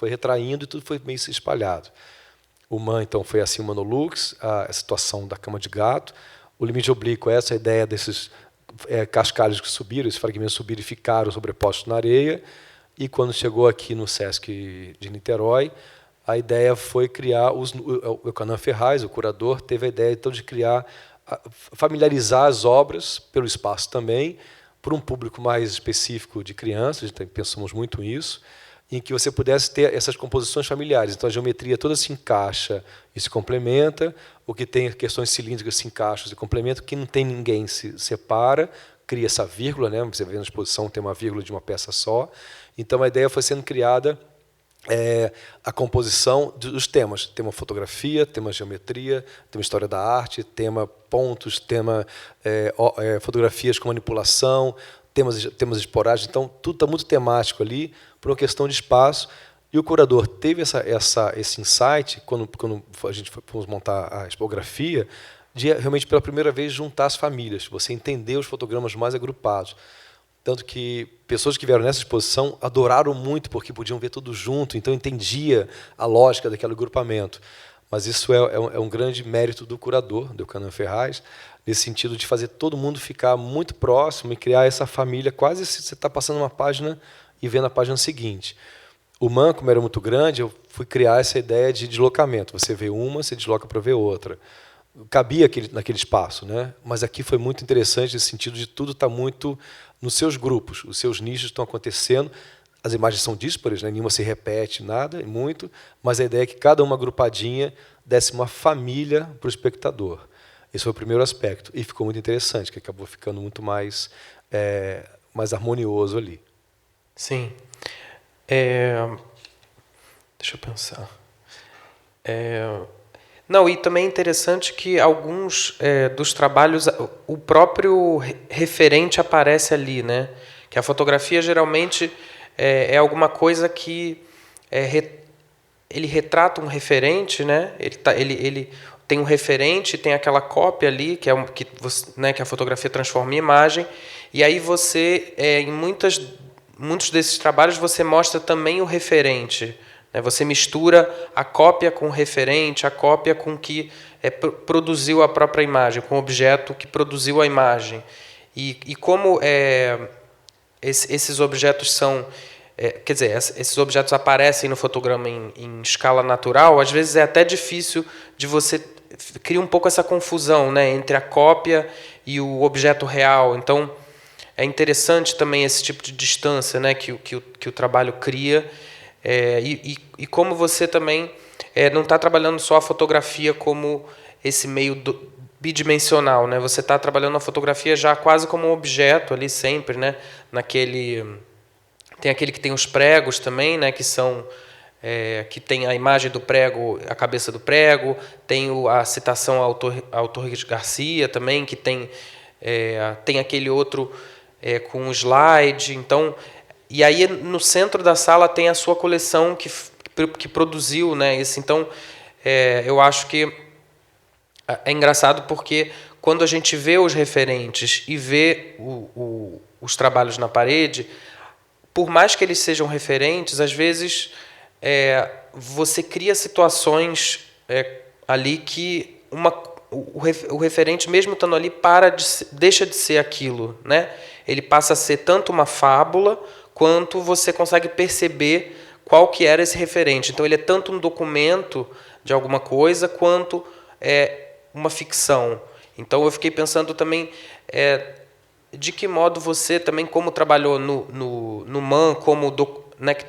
retraindo e tudo foi meio espalhado. O Man, então, foi assim o Monolux, a situação da cama de gato. O Limite Oblíquo, essa a ideia desses cascalhos que subiram, esses fragmentos subiram e ficaram sobrepostos na areia. E quando chegou aqui no Sesc de Niterói, a ideia foi criar o Canan Ferraz, o curador, teve a ideia então de familiarizar as obras pelo espaço também, por um público mais específico de crianças, pensamos muito nisso, em que você pudesse ter essas composições familiares. Então a geometria toda se encaixa e se complementa, o que tem questões cilíndricas se encaixam e se complementam, o que não tem ninguém se separa, cria essa vírgula, né? Você vê na exposição tem uma vírgula de uma peça só. Então a ideia foi sendo criada a composição dos temas. Tema fotografia, tema geometria, tema história da arte, tema pontos, tema fotografias com manipulação, temas esporádicos. Então, tudo está muito temático ali, por uma questão de espaço. E o curador teve esse insight, quando a gente foi montar a expografia, de realmente, pela primeira vez, juntar as famílias, você entender os fotogramas mais agrupados. tanto que pessoas que vieram nessa exposição adoraram muito, porque podiam ver tudo junto, então entendia a lógica daquele agrupamento. Mas isso é um grande mérito do curador, do Eucânio Ferraz, nesse sentido de fazer todo mundo ficar muito próximo e criar essa família, quase se você está passando uma página e vendo a página seguinte. O MAN, como era muito grande, eu fui criar essa ideia de deslocamento. Você vê uma, você desloca para ver outra. Cabia naquele espaço, né? Mas aqui foi muito interessante nesse sentido de tudo estar muito nos seus grupos, os seus nichos estão acontecendo, as imagens são díspares, né? Nenhuma se repete, nada, muito, mas a ideia é que cada uma agrupadinha desse uma família para o espectador. Esse foi o primeiro aspecto, e ficou muito interessante, que acabou ficando muito mais harmonioso ali. Sim. Deixa eu pensar. Não, e também é interessante que alguns dos trabalhos, o próprio referente aparece ali, né? Que a fotografia geralmente é alguma coisa que ele retrata um referente, né? Ele tem um referente, tem aquela cópia ali que a fotografia transforma em imagem, e aí você em muitos desses trabalhos você mostra também o referente. Você mistura a cópia com o referente, a cópia com o que produziu a própria imagem, com o objeto que produziu a imagem. E como esses objetos são... esses objetos aparecem no fotograma em escala natural, às vezes é até difícil de você... Cria um pouco essa confusão, né, entre a cópia e o objeto real. Então, é interessante também esse tipo de distância, né, que o trabalho cria. E como você também não está trabalhando só a fotografia como esse meio bidimensional, né? Você está trabalhando a fotografia já quase como um objeto ali sempre, né? Tem aquele que tem os pregos também, né? Que tem a imagem do prego, a cabeça do prego, tem a citação ao Torres Garcia também, que tem aquele outro com o slide. Então, e aí no centro da sala tem a sua coleção que produziu, né? Então, eu acho que é engraçado porque quando a gente vê os referentes e vê os trabalhos na parede, por mais que eles sejam referentes, às vezes você cria situações ali que o referente, mesmo estando ali, deixa de ser aquilo, né? Ele passa a ser tanto uma fábula quanto você consegue perceber qual que era esse referente. Então, ele é tanto um documento de alguma coisa quanto uma ficção. Então, eu fiquei pensando também de que modo você também, como trabalhou no MAN, como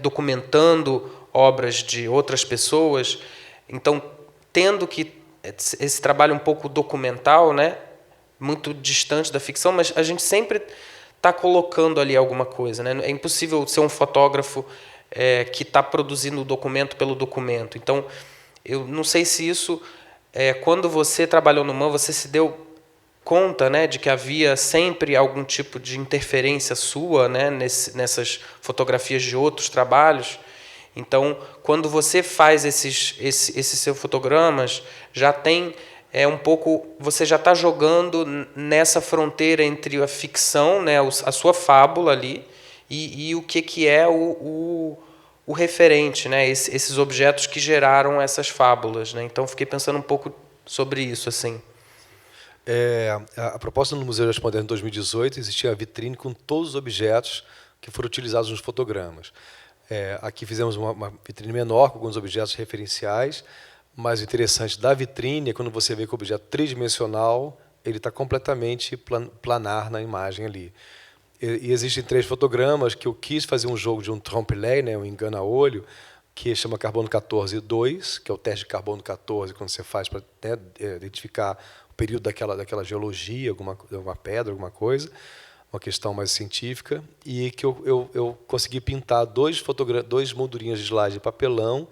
documentando obras de outras pessoas, então, tendo que esse trabalho um pouco documental, né, muito distante da ficção, mas a gente sempre está colocando ali alguma coisa, né? É impossível ser um fotógrafo que está produzindo o documento pelo documento. Então, eu não sei se isso, quando você trabalhou no MAN, você se deu conta, né, de que havia sempre algum tipo de interferência sua, né, nessas fotografias de outros trabalhos. Então, quando você faz esses seus fotogramas, já tem um pouco, você já está jogando nessa fronteira entre a ficção, né, a sua fábula ali, e o que é o referente, né, esses objetos que geraram essas fábulas, né? Então, fiquei pensando um pouco sobre isso, assim. A proposta no Museu de Arte Moderna em 2018 existia a vitrine com todos os objetos que foram utilizados nos fotogramas. Aqui fizemos uma vitrine menor com alguns objetos referenciais, mas o interessante da vitrine é quando você vê que o objeto tridimensional ele está completamente planar na imagem ali. E existem 3 fotogramas que eu quis fazer um jogo de um trompe-l'œil, né, um engana-olho, que chama carbono 14-2, que é o teste de carbono 14, quando você faz para identificar o período daquela geologia, alguma pedra, alguma coisa, uma questão mais científica, e que eu consegui pintar 2 moldurinhas de slide de papelão,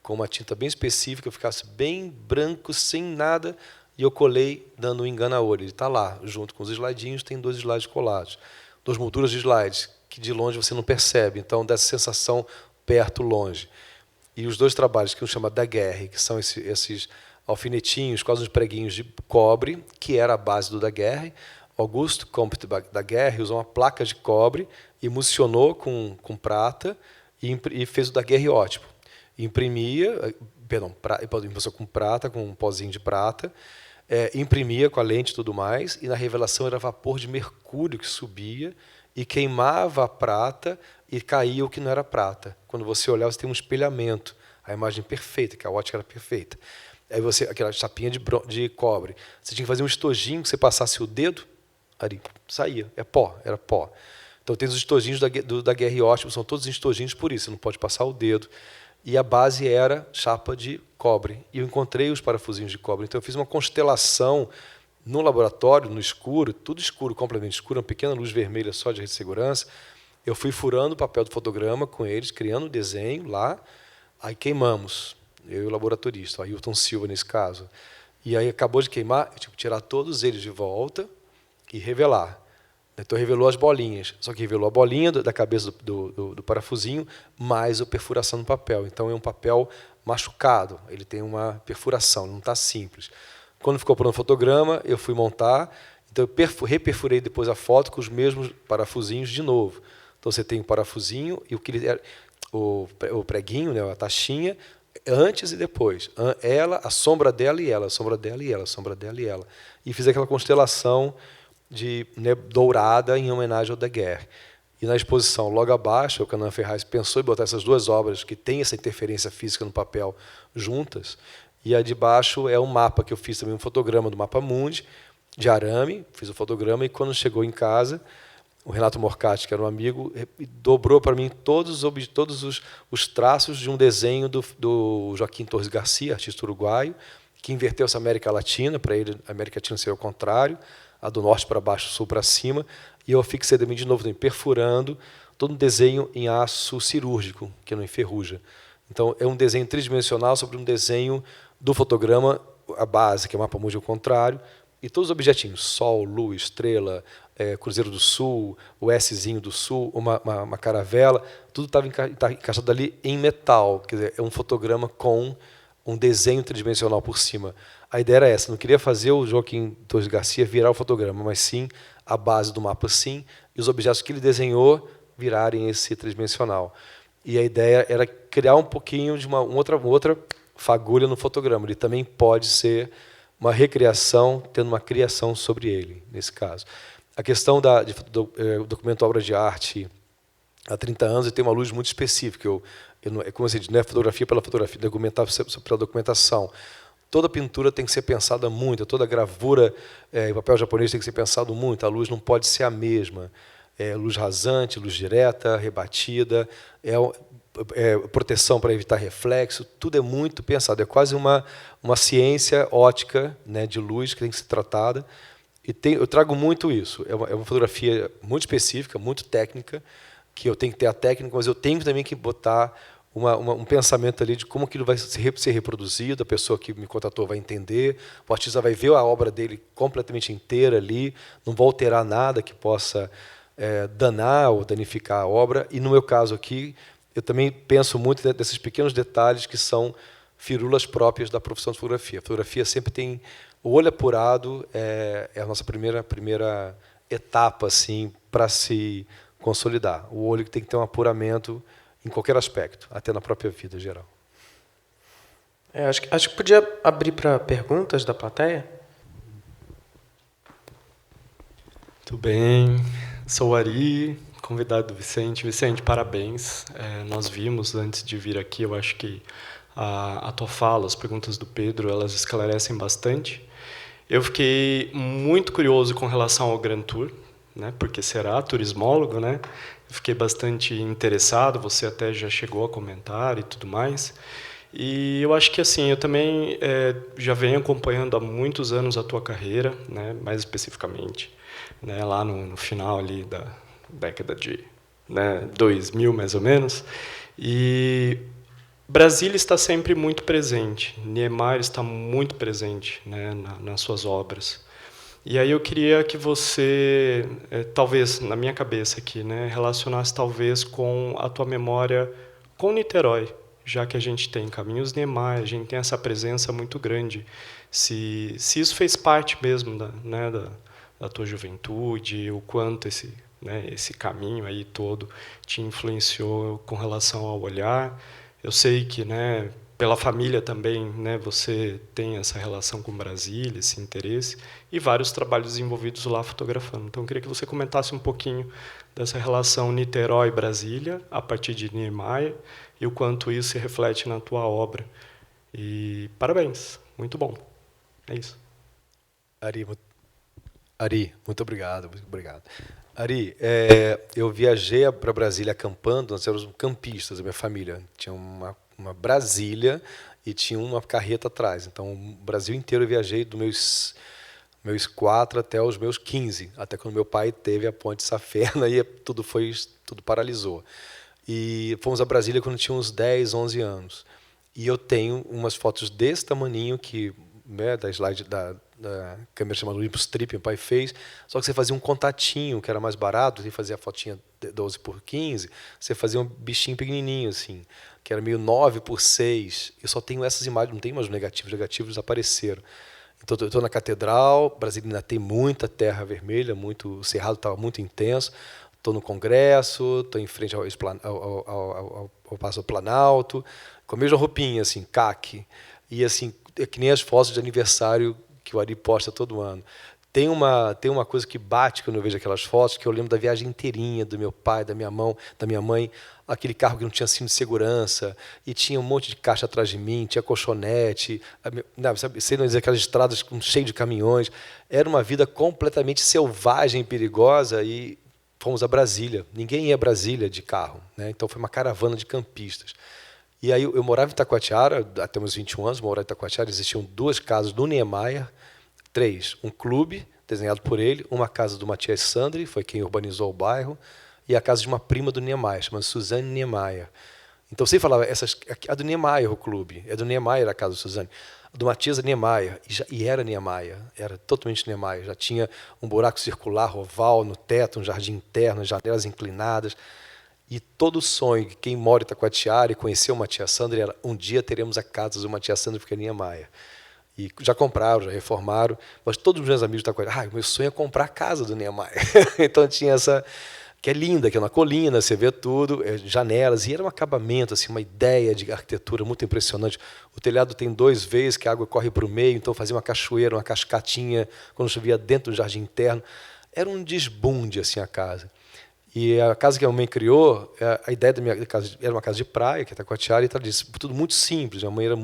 com uma tinta bem específica, ficasse bem branco, sem nada, e eu colei dando um engana-olho. Ele está lá, junto com os slidinhos, tem 2 slides colados. 2 molduras de slides, que de longe você não percebe, então dá essa sensação perto, longe. E os 2 trabalhos, que um chama Daguerre, que são esses alfinetinhos, quase uns preguinhos de cobre, que era a base do Daguerre, Auguste Comte Daguerre usou uma placa de cobre, emulsionou com prata e fez o daguerreótipo. Imprimia, impressou com prata, com um pozinho de prata, imprimia com a lente e tudo mais, e na revelação era vapor de mercúrio que subia e queimava a prata e caía o que não era prata. Quando você olhava, você tem um espelhamento, a imagem perfeita, que a ótica era perfeita. Aí aquela chapinha de cobre, você tinha que fazer um estojinho, que você passasse o dedo, ali saía, era pó. Então tem os estojinhos do daguerreótipo, são todos estojinhos por isso, você não pode passar o dedo. E a base era chapa de cobre. E eu encontrei os parafusinhos de cobre. Então eu fiz uma constelação no laboratório, no escuro, tudo escuro, completamente escuro, uma pequena luz vermelha só de segurança. Eu fui furando o papel do fotograma com eles, criando o desenho lá, aí queimamos, eu e o laboratorista, o Ailton Silva nesse caso. E aí acabou de queimar, eu tive que tirar todos eles de volta e revelar. Então revelou as bolinhas, só que revelou a bolinha da cabeça do parafusinho, mais a perfuração no papel. Então é um papel machucado, ele tem uma perfuração, não está simples. Quando ficou pronto o fotograma, eu fui montar, então eu reperfurei depois a foto com os mesmos parafusinhos de novo. Então você tem o parafusinho e o preguinho, né, a taxinha, antes e depois. Ela, a sombra dela e ela, a sombra dela e ela, a sombra dela e ela. E fiz aquela constelação dourada em homenagem ao Daguerre. E na exposição, logo abaixo, o Canaan Ferraz pensou em botar essas duas obras que têm essa interferência física no papel juntas, e a de baixo é um mapa que eu fiz também, um fotograma do Mapa Mundi, de arame, fiz o fotograma, e quando chegou em casa, o Renato Morcati, que era um amigo, dobrou para mim todos os traços de um desenho do Joaquim Torres Garcia, artista uruguaio, que inverteu essa América Latina, para ele a América Latina seria o contrário, a do norte para baixo, sul para cima, e eu fixei também de novo, perfurando todo um desenho em aço cirúrgico, que não enferruja. Então, é um desenho tridimensional sobre um desenho do fotograma, a base, que é o Mapa Mundi ao contrário, e todos os objetinhos, Sol, Lua, Estrela, Cruzeiro do Sul, o Szinho do Sul, uma caravela, tudo estava encaixado ali em metal, quer dizer, é um fotograma com um desenho tridimensional por cima. A ideia era essa, não queria fazer o Joaquim Torres Garcia virar o fotograma, mas sim a base do mapa, sim, e os objetos que ele desenhou virarem esse tridimensional. E a ideia era criar um pouquinho de uma outra fagulha no fotograma. Ele também pode ser uma recriação, tendo uma criação sobre ele, nesse caso. A questão do documento obra de arte há 30 anos, ele tem uma luz muito específica. Como você diz, não é fotografia pela fotografia, documentar pela documentação. Toda pintura tem que ser pensada muito, toda gravura em papel japonês tem que ser pensado muito, a luz não pode ser a mesma. Luz rasante, luz direta, rebatida, proteção para evitar reflexo, tudo é muito pensado, é quase uma ciência ótica, né, de luz que tem que ser tratada. E eu trago muito isso, é uma fotografia muito específica, muito técnica, que eu tenho que ter a técnica, mas eu tenho também que botar um pensamento ali de como aquilo vai ser reproduzido, a pessoa que me contratou vai entender, o artista vai ver a obra dele completamente inteira ali, não vou alterar nada que possa danar ou danificar a obra. E no meu caso aqui, eu também penso muito desses pequenos detalhes que são firulas próprias da profissão de fotografia. A fotografia sempre tem o olho apurado, é a nossa primeira etapa assim, para se consolidar. O olho que tem que ter um apuramento em qualquer aspecto, até na própria vida geral. Acho que podia abrir para perguntas da plateia. Tudo bem, sou o Ari, convidado do Vicente. Vicente, parabéns. Nós vimos antes de vir aqui, eu acho que a tua fala, as perguntas do Pedro, elas esclarecem bastante. Eu fiquei muito curioso com relação ao Grand Tour, né, porque será turismólogo, né? Eu fiquei bastante interessado, você até já chegou a comentar e tudo mais. E eu acho que assim, eu também já venho acompanhando há muitos anos a tua carreira, né, mais especificamente, né, lá no final ali da década de 2000, mais ou menos. E Brasília está sempre muito presente, Niemeyer está muito presente, né, nas suas obras. E aí eu queria que você, talvez, na minha cabeça aqui, né, relacionasse talvez com a tua memória com Niterói, já que a gente tem Caminhos Niemeyer, a gente tem essa presença muito grande. Se isso fez parte mesmo da da tua juventude, o quanto esse caminho aí todo te influenciou com relação ao olhar. Eu sei que, pela família também, você tem essa relação com Brasília, esse interesse, e vários trabalhos envolvidos lá fotografando. Então, eu queria que você comentasse um pouquinho dessa relação Niterói-Brasília, a partir de Niemeyer, e o quanto isso se reflete na tua obra. E parabéns, muito bom. É isso. Ari, muito obrigado, muito obrigado. Ari, eu viajei para Brasília acampando, nós éramos campistas, a minha família. Tinha uma Brasília e tinha uma carreta atrás. Então, o Brasil inteiro eu viajei dos meus 4 até os meus 15, até quando meu pai teve a ponte Safena e tudo paralisou. E fomos a Brasília quando tinha uns 10, 11 anos. E eu tenho umas fotos desse tamaninho que, da slide da câmera chamada Olympus Trip, meu pai fez, só que você fazia um contatinho, que era mais barato, você fazia a fotinha 12 por 15, você fazia um bichinho pequenininho, assim, que era meio 9 por 6. Eu só tenho essas imagens, não tenho mais negativos desapareceram. Então, eu estou na Catedral, Brasília ainda tem muita terra vermelha, o cerrado estava muito intenso, estou no Congresso, estou em frente ao Palácio do Planalto, com a mesma roupinha, assim, caque, e assim, é que nem as fotos de aniversário que o Ari posta todo ano. Tem uma coisa que bate quando eu vejo aquelas fotos, que eu lembro da viagem inteirinha do meu pai, da minha mãe, aquele carro que não tinha cinto de segurança, e tinha um monte de caixa atrás de mim, tinha colchonete, sei não dizer, aquelas estradas cheias de caminhões. Era uma vida completamente selvagem e perigosa, e fomos a Brasília. Ninguém ia a Brasília de carro, Então foi uma caravana de campistas. E aí eu morava em Itacoatiara, até meus 21 anos, morava em Itacoatiara, existiam 2 casas do Niemeyer, 3, um clube desenhado por ele, uma casa do Matias Sandri, foi quem urbanizou o bairro, e a casa de uma prima do Niemeyer, chamada Suzane Niemeyer. Então você falava, a do Niemeyer, o clube, é do Niemeyer a casa do Suzane, a do Matias Niemeyer, e era Niemeyer, era totalmente Niemeyer, já tinha um buraco circular, oval, no teto, um jardim interno, janelas inclinadas. E todo o sonho de quem mora em Itacoatiara e conheceu o Matias Sandri era: um dia teremos a casa do Matias Sandri, porque é Niemeyer. E já compraram, já reformaram, mas todos os meus amigos de Itacoatiara, meu sonho é comprar a casa do Niemeyer. Então tinha essa, que é linda, que é uma colina, você vê tudo, janelas, e era um acabamento, assim, uma ideia de arquitetura muito impressionante. O telhado tem 2 veios, que a água corre para o meio, então fazia uma cachoeira, uma cascatinha, quando chovia dentro do jardim interno. Era um desbunde, assim, a casa. E a casa que a mãe criou, a ideia da minha casa era uma casa de praia, que é Itacoatiara, e tudo muito simples. Minha mãe era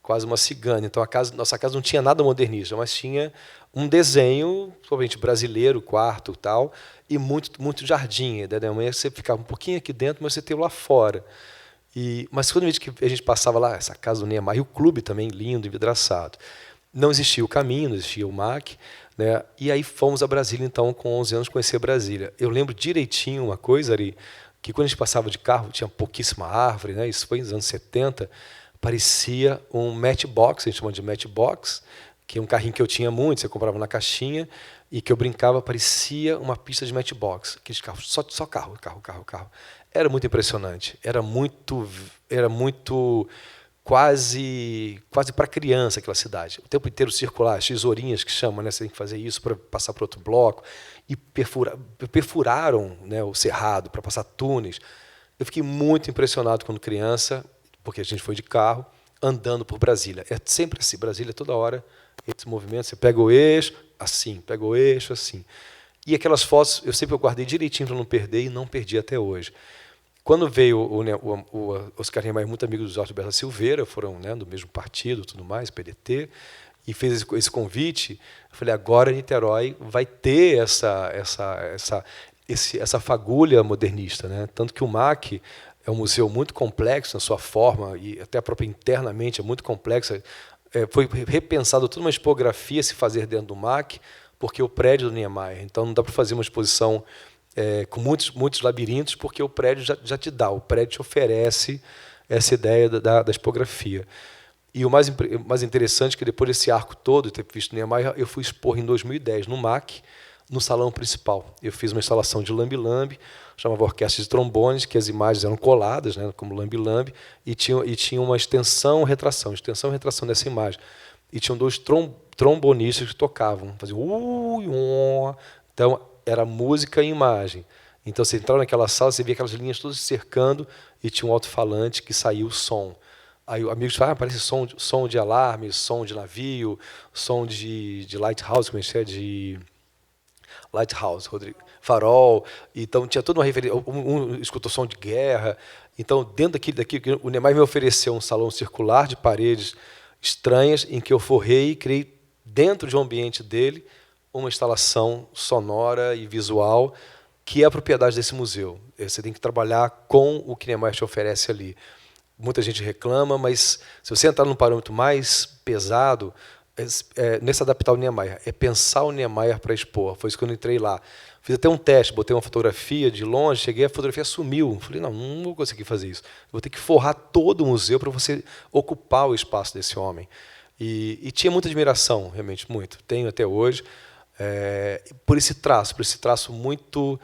quase uma cigana. Então nossa casa não tinha nada modernista, mas tinha um desenho, provavelmente brasileiro, quarto e tal, e muito jardim. A ideia da minha mãe é você ficar um pouquinho aqui dentro, mas você ter lá fora. Mas quando a gente passava lá, essa casa do Niemeyer, e o clube também lindo, envidraçado. Não existia o caminho, não existia o MAC. E aí fomos a Brasília, então, com 11 anos, conhecer Brasília. Eu lembro direitinho uma coisa, Ari, que quando a gente passava de carro, tinha pouquíssima árvore, isso foi nos anos 70, parecia um matchbox, a gente chama de matchbox, que é um carrinho que eu tinha muito, você comprava na caixinha, e que eu brincava, parecia uma pista de matchbox, aqueles carros, só carro. Era muito impressionante, era muito quase para criança aquela cidade. O tempo inteiro circular, as tesourinhas que chamam, você tem que fazer isso para passar para outro bloco. E perfuraram o cerrado para passar túneis. Eu fiquei muito impressionado quando criança, porque a gente foi de carro, andando por Brasília. É sempre assim, Brasília toda hora, esse movimento, você pega o eixo, assim, pega o eixo, assim. E aquelas fotos, eu sempre guardei direitinho para não perder, e não perdi até hoje. Quando veio o Oscar Niemeyer, muito amigo do Jorge Berta Silveira, foram do mesmo partido, tudo mais, PDT, e fez esse convite, eu falei: agora Niterói vai ter essa fagulha modernista. Tanto que o MAC é um museu muito complexo na sua forma, e até a própria internamente é muito complexa. Foi repensado toda uma expografia se fazer dentro do MAC, porque o prédio do Niemeyer, então não dá para fazer uma exposição com muitos labirintos, porque o prédio já te dá, o prédio te oferece essa ideia da expografia. E o mais interessante é que depois desse arco todo, ter visto Niemeyer, eu fui expor em 2010 no MAC, no salão principal. Eu fiz uma instalação de lambe-lambe, chamava Orquestra de Trombones, que as imagens eram coladas, como lambe-lambe, e tinha uma extensão-retração dessa imagem. E tinham trombonistas que tocavam, faziam então era música e imagem. Então você entrava naquela sala, você via aquelas linhas todas se cercando e tinha um alto-falante que saía o som. Aí os amigos falavam, parece som de alarme, som de navio, som de lighthouse, como é que é? De lighthouse, Rodrigo, farol. Então tinha toda uma referência, um escutou som de guerra. Então dentro daquilo, o Niemeyer me ofereceu um salão circular de paredes estranhas em que eu forrei e criei dentro de um ambiente dele uma instalação sonora e visual que é a propriedade desse museu. Você tem que trabalhar com o que Niemeyer te oferece ali. Muita gente reclama, mas se você entrar num parâmetro mais pesado, não é se adaptar ao Niemeyer, é pensar o Niemeyer para expor. Foi isso que eu entrei lá. Fiz até um teste, botei uma fotografia de longe, cheguei, a fotografia sumiu. Falei, não vou conseguir fazer isso. Vou ter que forrar todo o museu para você ocupar o espaço desse homem. E tinha muita admiração, realmente, muito. Tenho até hoje. Por esse traço muito,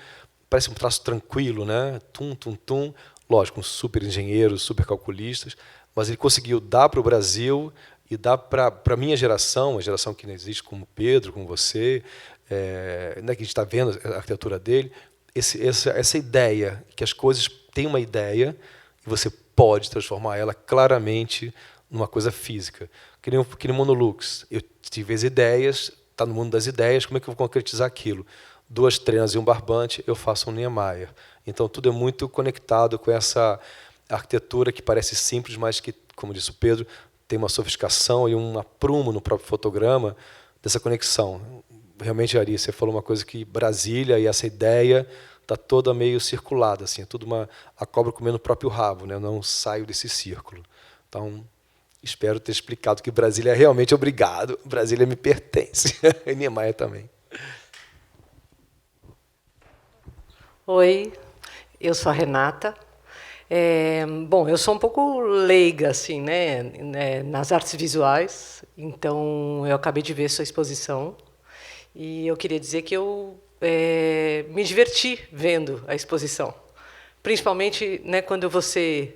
parece um traço tranquilo, né? Tum, tum, tum. Lógico, um super engenheiros, super calculistas, mas ele conseguiu dar para o Brasil e dar para a minha geração, a geração que não existe, como Pedro, como você, né, que a gente está vendo a arquitetura dele, essa ideia, que as coisas têm uma ideia e você pode transformar ela claramente numa coisa física. Que nem o Monolux. Eu tive as ideias, está no mundo das ideias, como é que eu vou concretizar aquilo? 2 trenas e um barbante, eu faço um Niemeyer. Então, tudo é muito conectado com essa arquitetura que parece simples, mas que, como disse o Pedro, tem uma sofisticação e um aprumo no próprio fotograma dessa conexão. Realmente, Ari, você falou uma coisa que Brasília e essa ideia está toda meio circulada, assim, é tudo a cobra comendo o próprio rabo, né? Eu não saio desse círculo. Então, espero ter explicado que Brasília é realmente obrigado, Brasília me pertence, e Niemeyer também. Oi, eu sou a Renata. Bom, eu sou um pouco leiga assim, né, nas artes visuais, então eu acabei de ver sua exposição e eu queria dizer que eu me diverti vendo a exposição, principalmente, né, quando você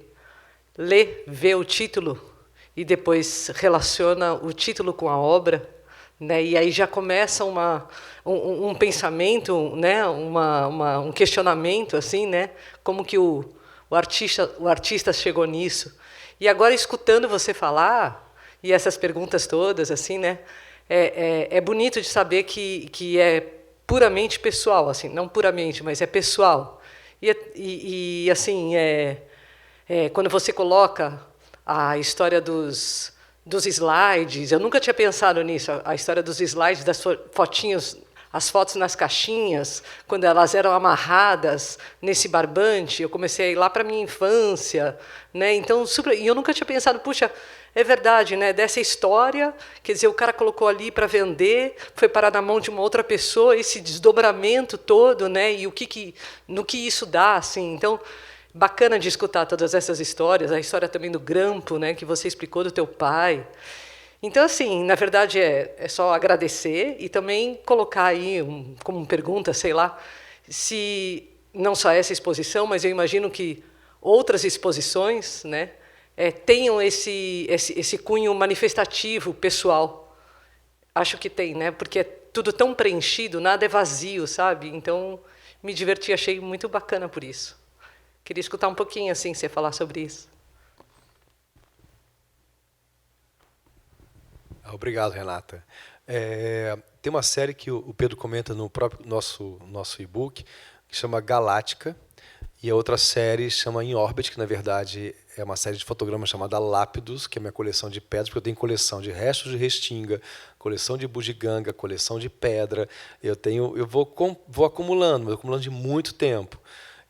vê o título e depois relaciona o título com a obra, né, e aí já começa um pensamento, né, um questionamento, assim, né, como que o artista chegou nisso. E agora, escutando você falar, e essas perguntas todas, assim, né, é bonito de saber que é puramente pessoal, assim, não puramente, mas é pessoal. E assim, quando você coloca a história dos slides, eu nunca tinha pensado nisso, a história dos slides, das fotinhos, as fotos nas caixinhas, quando elas eram amarradas nesse barbante, eu comecei a ir lá para a minha infância, né? Então, e eu nunca tinha pensado, puxa, é verdade, né? Dessa história, quer dizer, o cara colocou ali para vender, foi parar na mão de uma outra pessoa, esse desdobramento todo, né? E no que isso dá, assim. Então, bacana de escutar todas essas histórias, a história também do grampo, né, que você explicou do teu pai. Então, assim, na verdade, é só agradecer e também colocar aí, como pergunta, sei lá, se não só essa exposição, mas eu imagino que outras exposições, né, tenham esse cunho manifestativo, pessoal. Acho que tem, né, porque é tudo tão preenchido, nada é vazio, sabe? Então, me diverti, achei muito bacana por isso. Queria escutar um pouquinho, assim, você falar sobre isso. Obrigado, Renata. Tem uma série que o Pedro comenta no próprio nosso e-book, que chama Galáctica, e a outra série chama Em Orbit, que, na verdade, é uma série de fotogramas chamada Lápidos, que é a minha coleção de pedras, porque eu tenho coleção de restos de restinga, coleção de bugiganga, coleção de pedra. Eu vou acumulando de muito tempo.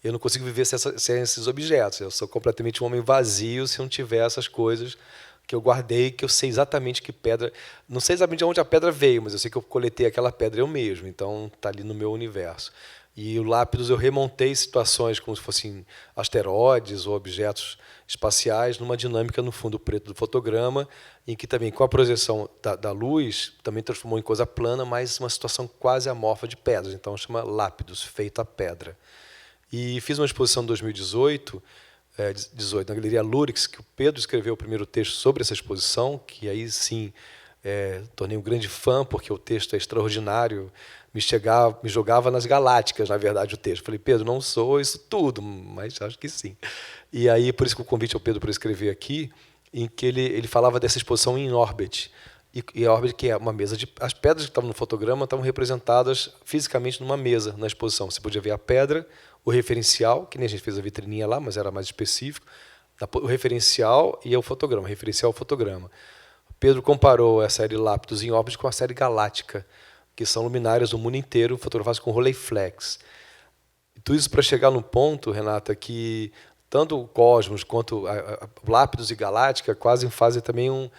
Eu não consigo viver sem esses objetos. Eu sou completamente um homem vazio se não tiver essas coisas que eu guardei, que eu sei exatamente que pedra... Não sei exatamente de onde a pedra veio, mas eu sei que eu coletei aquela pedra eu mesmo. Então, está ali no meu universo. E o Lápidos eu remontei situações como se fossem asteroides ou objetos espaciais numa dinâmica no fundo preto do fotograma, em que também, com a projeção da luz, também transformou em coisa plana, mas uma situação quase amorfa de pedras. Então, chama Lápidos, feito a pedra. E fiz uma exposição em 2018, na Galeria Lurix, que o Pedro escreveu o primeiro texto sobre essa exposição, que aí sim tornei um grande fã, porque o texto é extraordinário, me jogava nas galácticas, na verdade, o texto. Falei, Pedro, não sou isso tudo, mas acho que sim. E aí, por isso que o convite ao Pedro para escrever aqui, em que ele falava dessa exposição em Orbit. E a Orbit, que é uma mesa de... As pedras que estavam no fotograma estavam representadas fisicamente numa mesa, na exposição. Você podia ver a pedra, o referencial, que nem a gente fez a vitrininha lá, mas era mais específico, o referencial e o fotograma, referencial ao fotograma. Pedro comparou a série Lápidus em Orbit com a série Galáctica, que são luminárias do mundo inteiro, fotografadas com Rolleiflex. E tudo isso para chegar no ponto, Renata, que tanto o Cosmos quanto a Lápidus e Galáctica quase fazem também um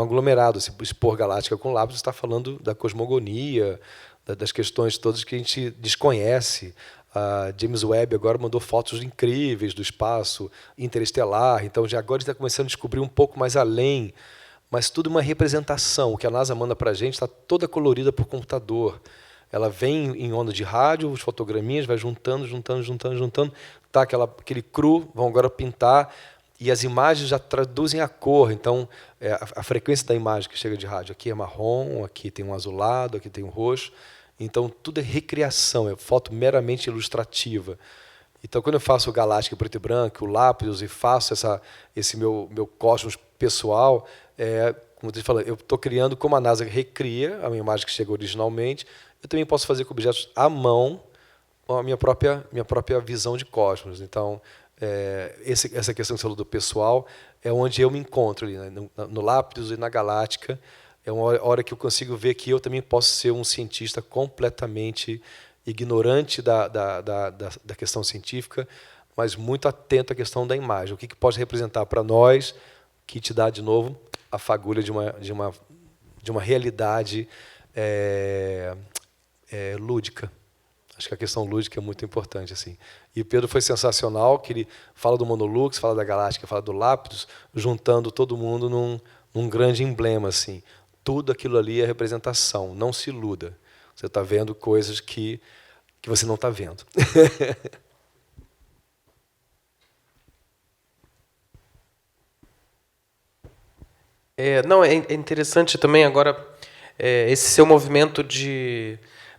aglomerado. Se expor Galáctica com Lápidus está falando da cosmogonia, das questões todas que a gente desconhece. A James Webb agora mandou fotos incríveis do espaço interestelar, então já agora está começando a descobrir um pouco mais além, mas tudo uma representação. O que a NASA manda para a gente está toda colorida por computador. Ela vem em onda de rádio, os fotograminhas, vai juntando, tá aquele cru, vão agora pintar, e as imagens já traduzem a cor. Então, a frequência da imagem que chega de rádio, aqui é marrom, aqui tem um azulado, aqui tem um roxo. Então, tudo é recriação, é foto meramente ilustrativa. Então, quando eu faço o Galáctica preto e branco, o Lápidus, e faço esse meu cosmos pessoal, como eu falei, eu estou criando como a NASA recria a minha imagem que chega originalmente, eu também posso fazer com objetos à mão a minha própria visão de cosmos. Então, essa questão que você falou do pessoal é onde eu me encontro, ali, né? No Lápidus e na Galáctica. É uma hora que eu consigo ver que eu também posso ser um cientista completamente ignorante da questão científica, mas muito atento à questão da imagem. O que pode representar para nós, que te dá, de novo, a fagulha de uma realidade lúdica. Acho que a questão lúdica é muito importante, assim. E o Pedro foi sensacional, que ele fala do Monolux, fala da Galáctica, fala do Lápidus, juntando todo mundo num grande emblema, assim. Tudo aquilo ali é representação, não se iluda. Você está vendo coisas que você não está vendo. É interessante também agora esse seu movimento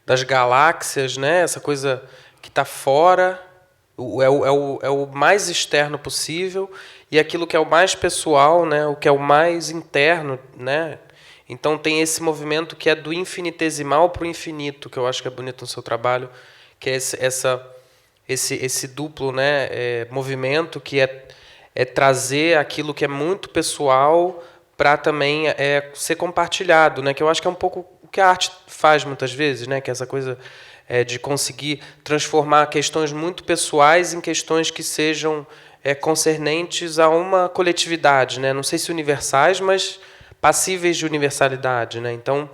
das galáxias, né? Essa coisa que está fora, é o mais externo possível, e aquilo que é o mais pessoal, né? O que é o mais interno, né? Então tem esse movimento que é do infinitesimal para o infinito, que eu acho que é bonito no seu trabalho, que é esse duplo, né, movimento, que é trazer aquilo que é muito pessoal para também ser compartilhado, né, que eu acho que é um pouco o que a arte faz muitas vezes, né, que é essa coisa de conseguir transformar questões muito pessoais em questões que sejam concernentes a uma coletividade, né, não sei se universais, mas passíveis de universalidade, né? Então,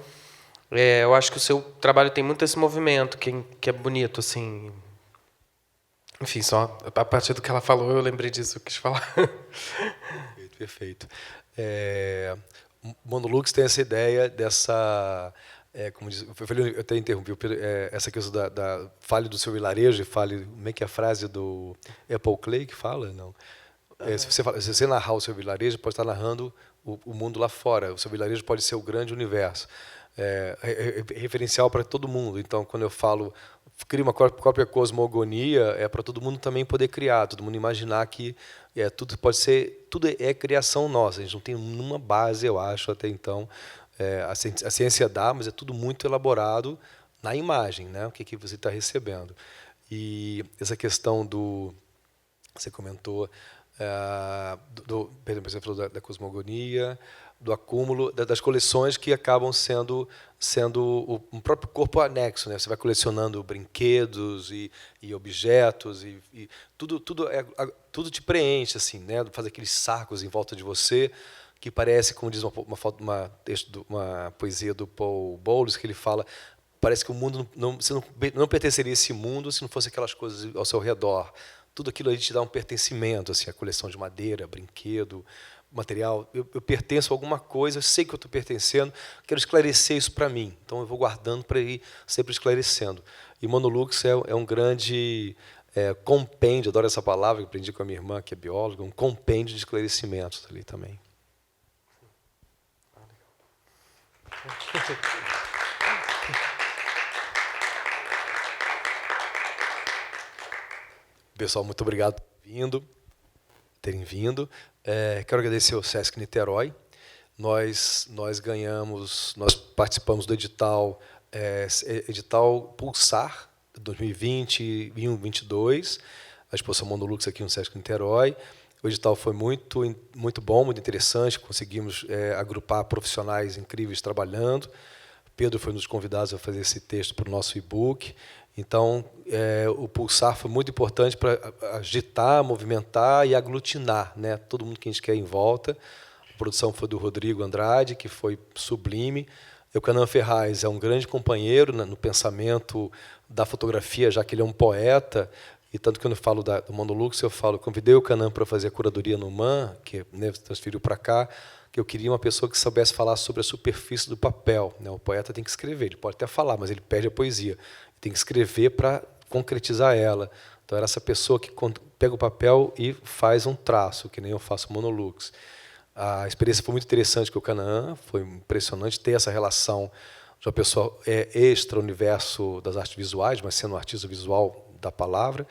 eu acho que o seu trabalho tem muito esse movimento que é bonito, assim. Enfim, só a partir do que ela falou, eu lembrei disso, eu quis falar. Perfeito. Monolux tem essa ideia dessa... como diz, eu até interrompi, essa questão da fale do seu vilarejo, fale... Como é que é a frase do Apple Clay que fala? Não. Se você narrar o seu vilarejo, pode estar narrando o mundo lá fora. O seu vilarejo pode ser o grande universo. Referencial para todo mundo. Então, quando eu falo, cria uma própria cosmogonia, é para todo mundo também poder criar, todo mundo imaginar que tudo pode ser, tudo é criação nossa. A gente não tem nenhuma base, eu acho, até então. A ciência dá, mas é tudo muito elaborado na imagem, né? O que você está recebendo. E essa questão você comentou, você falou da cosmogonia, do acúmulo, das coleções que acabam sendo um próprio corpo anexo, né? Você vai colecionando brinquedos e objetos e tudo te preenche, assim, né? Faz aqueles sacos em volta de você que parece, como diz uma poesia do Paul Bowles, que ele fala, parece que o mundo você não pertenceria a esse mundo se não fosse aquelas coisas ao seu redor. Tudo aquilo aí te dá um pertencimento, assim, a coleção de madeira, brinquedo, material. Eu pertenço a alguma coisa, eu sei que eu estou pertencendo, quero esclarecer isso para mim. Então eu vou guardando para ir sempre esclarecendo. E Monolux é um grande compêndio, adoro essa palavra, que aprendi com a minha irmã, que é bióloga, um compêndio de esclarecimentos ali também. Pessoal, muito obrigado por terem vindo. Quero agradecer ao Sesc Niterói. Nós participamos do edital Pulsar 2020 e 2022, a exposição Monolux aqui no Sesc Niterói. O edital foi muito bom, muito interessante. Conseguimos agrupar profissionais incríveis trabalhando. Pedro foi um dos convidados a fazer esse texto para o nosso e-book. Então, o Pulsar foi muito importante para agitar, movimentar e aglutinar, né, todo mundo que a gente quer em volta. A produção foi do Rodrigo Andrade, que foi sublime. Eucanã Ferraz é um grande companheiro no pensamento da fotografia, já que ele é um poeta. E tanto que quando eu falo do Monolux, eu convidei o Eucanã para fazer a curadoria no MAN, que transferiu para cá, que eu queria uma pessoa que soubesse falar sobre a superfície do papel, né? O poeta tem que escrever, ele pode até falar, mas ele perde a poesia. Tem que escrever para concretizar ela. Então, era essa pessoa que pega o papel e faz um traço, que nem eu faço Monolux. A experiência foi muito interessante com o Canaã, foi impressionante ter essa relação de uma pessoa extra-universo das artes visuais, mas sendo um artista visual da palavra.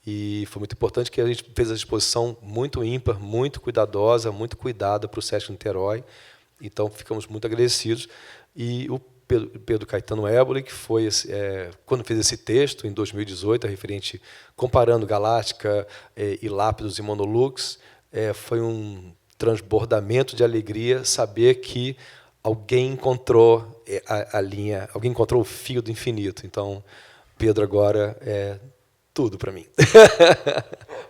E foi muito importante que a gente fez a exposição muito ímpar, muito cuidadosa, muito cuidada para o Sesc Niterói. Então, ficamos muito agradecidos. E o Pedro Caetano Éboli, que foi, quando fez esse texto, em 2018, referente, comparando Galáctica e Lápidos e Monolux, foi um transbordamento de alegria saber que alguém encontrou a linha, alguém encontrou o fio do infinito. Então, Pedro agora é tudo para mim.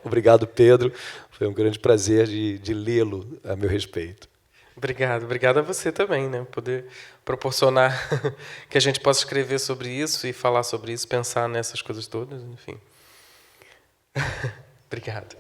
Obrigado, Pedro. Foi um grande prazer de lê-lo a meu respeito. Obrigado a você também, né? Poder proporcionar que a gente possa escrever sobre isso e falar sobre isso, pensar nessas coisas todas, enfim. Obrigado.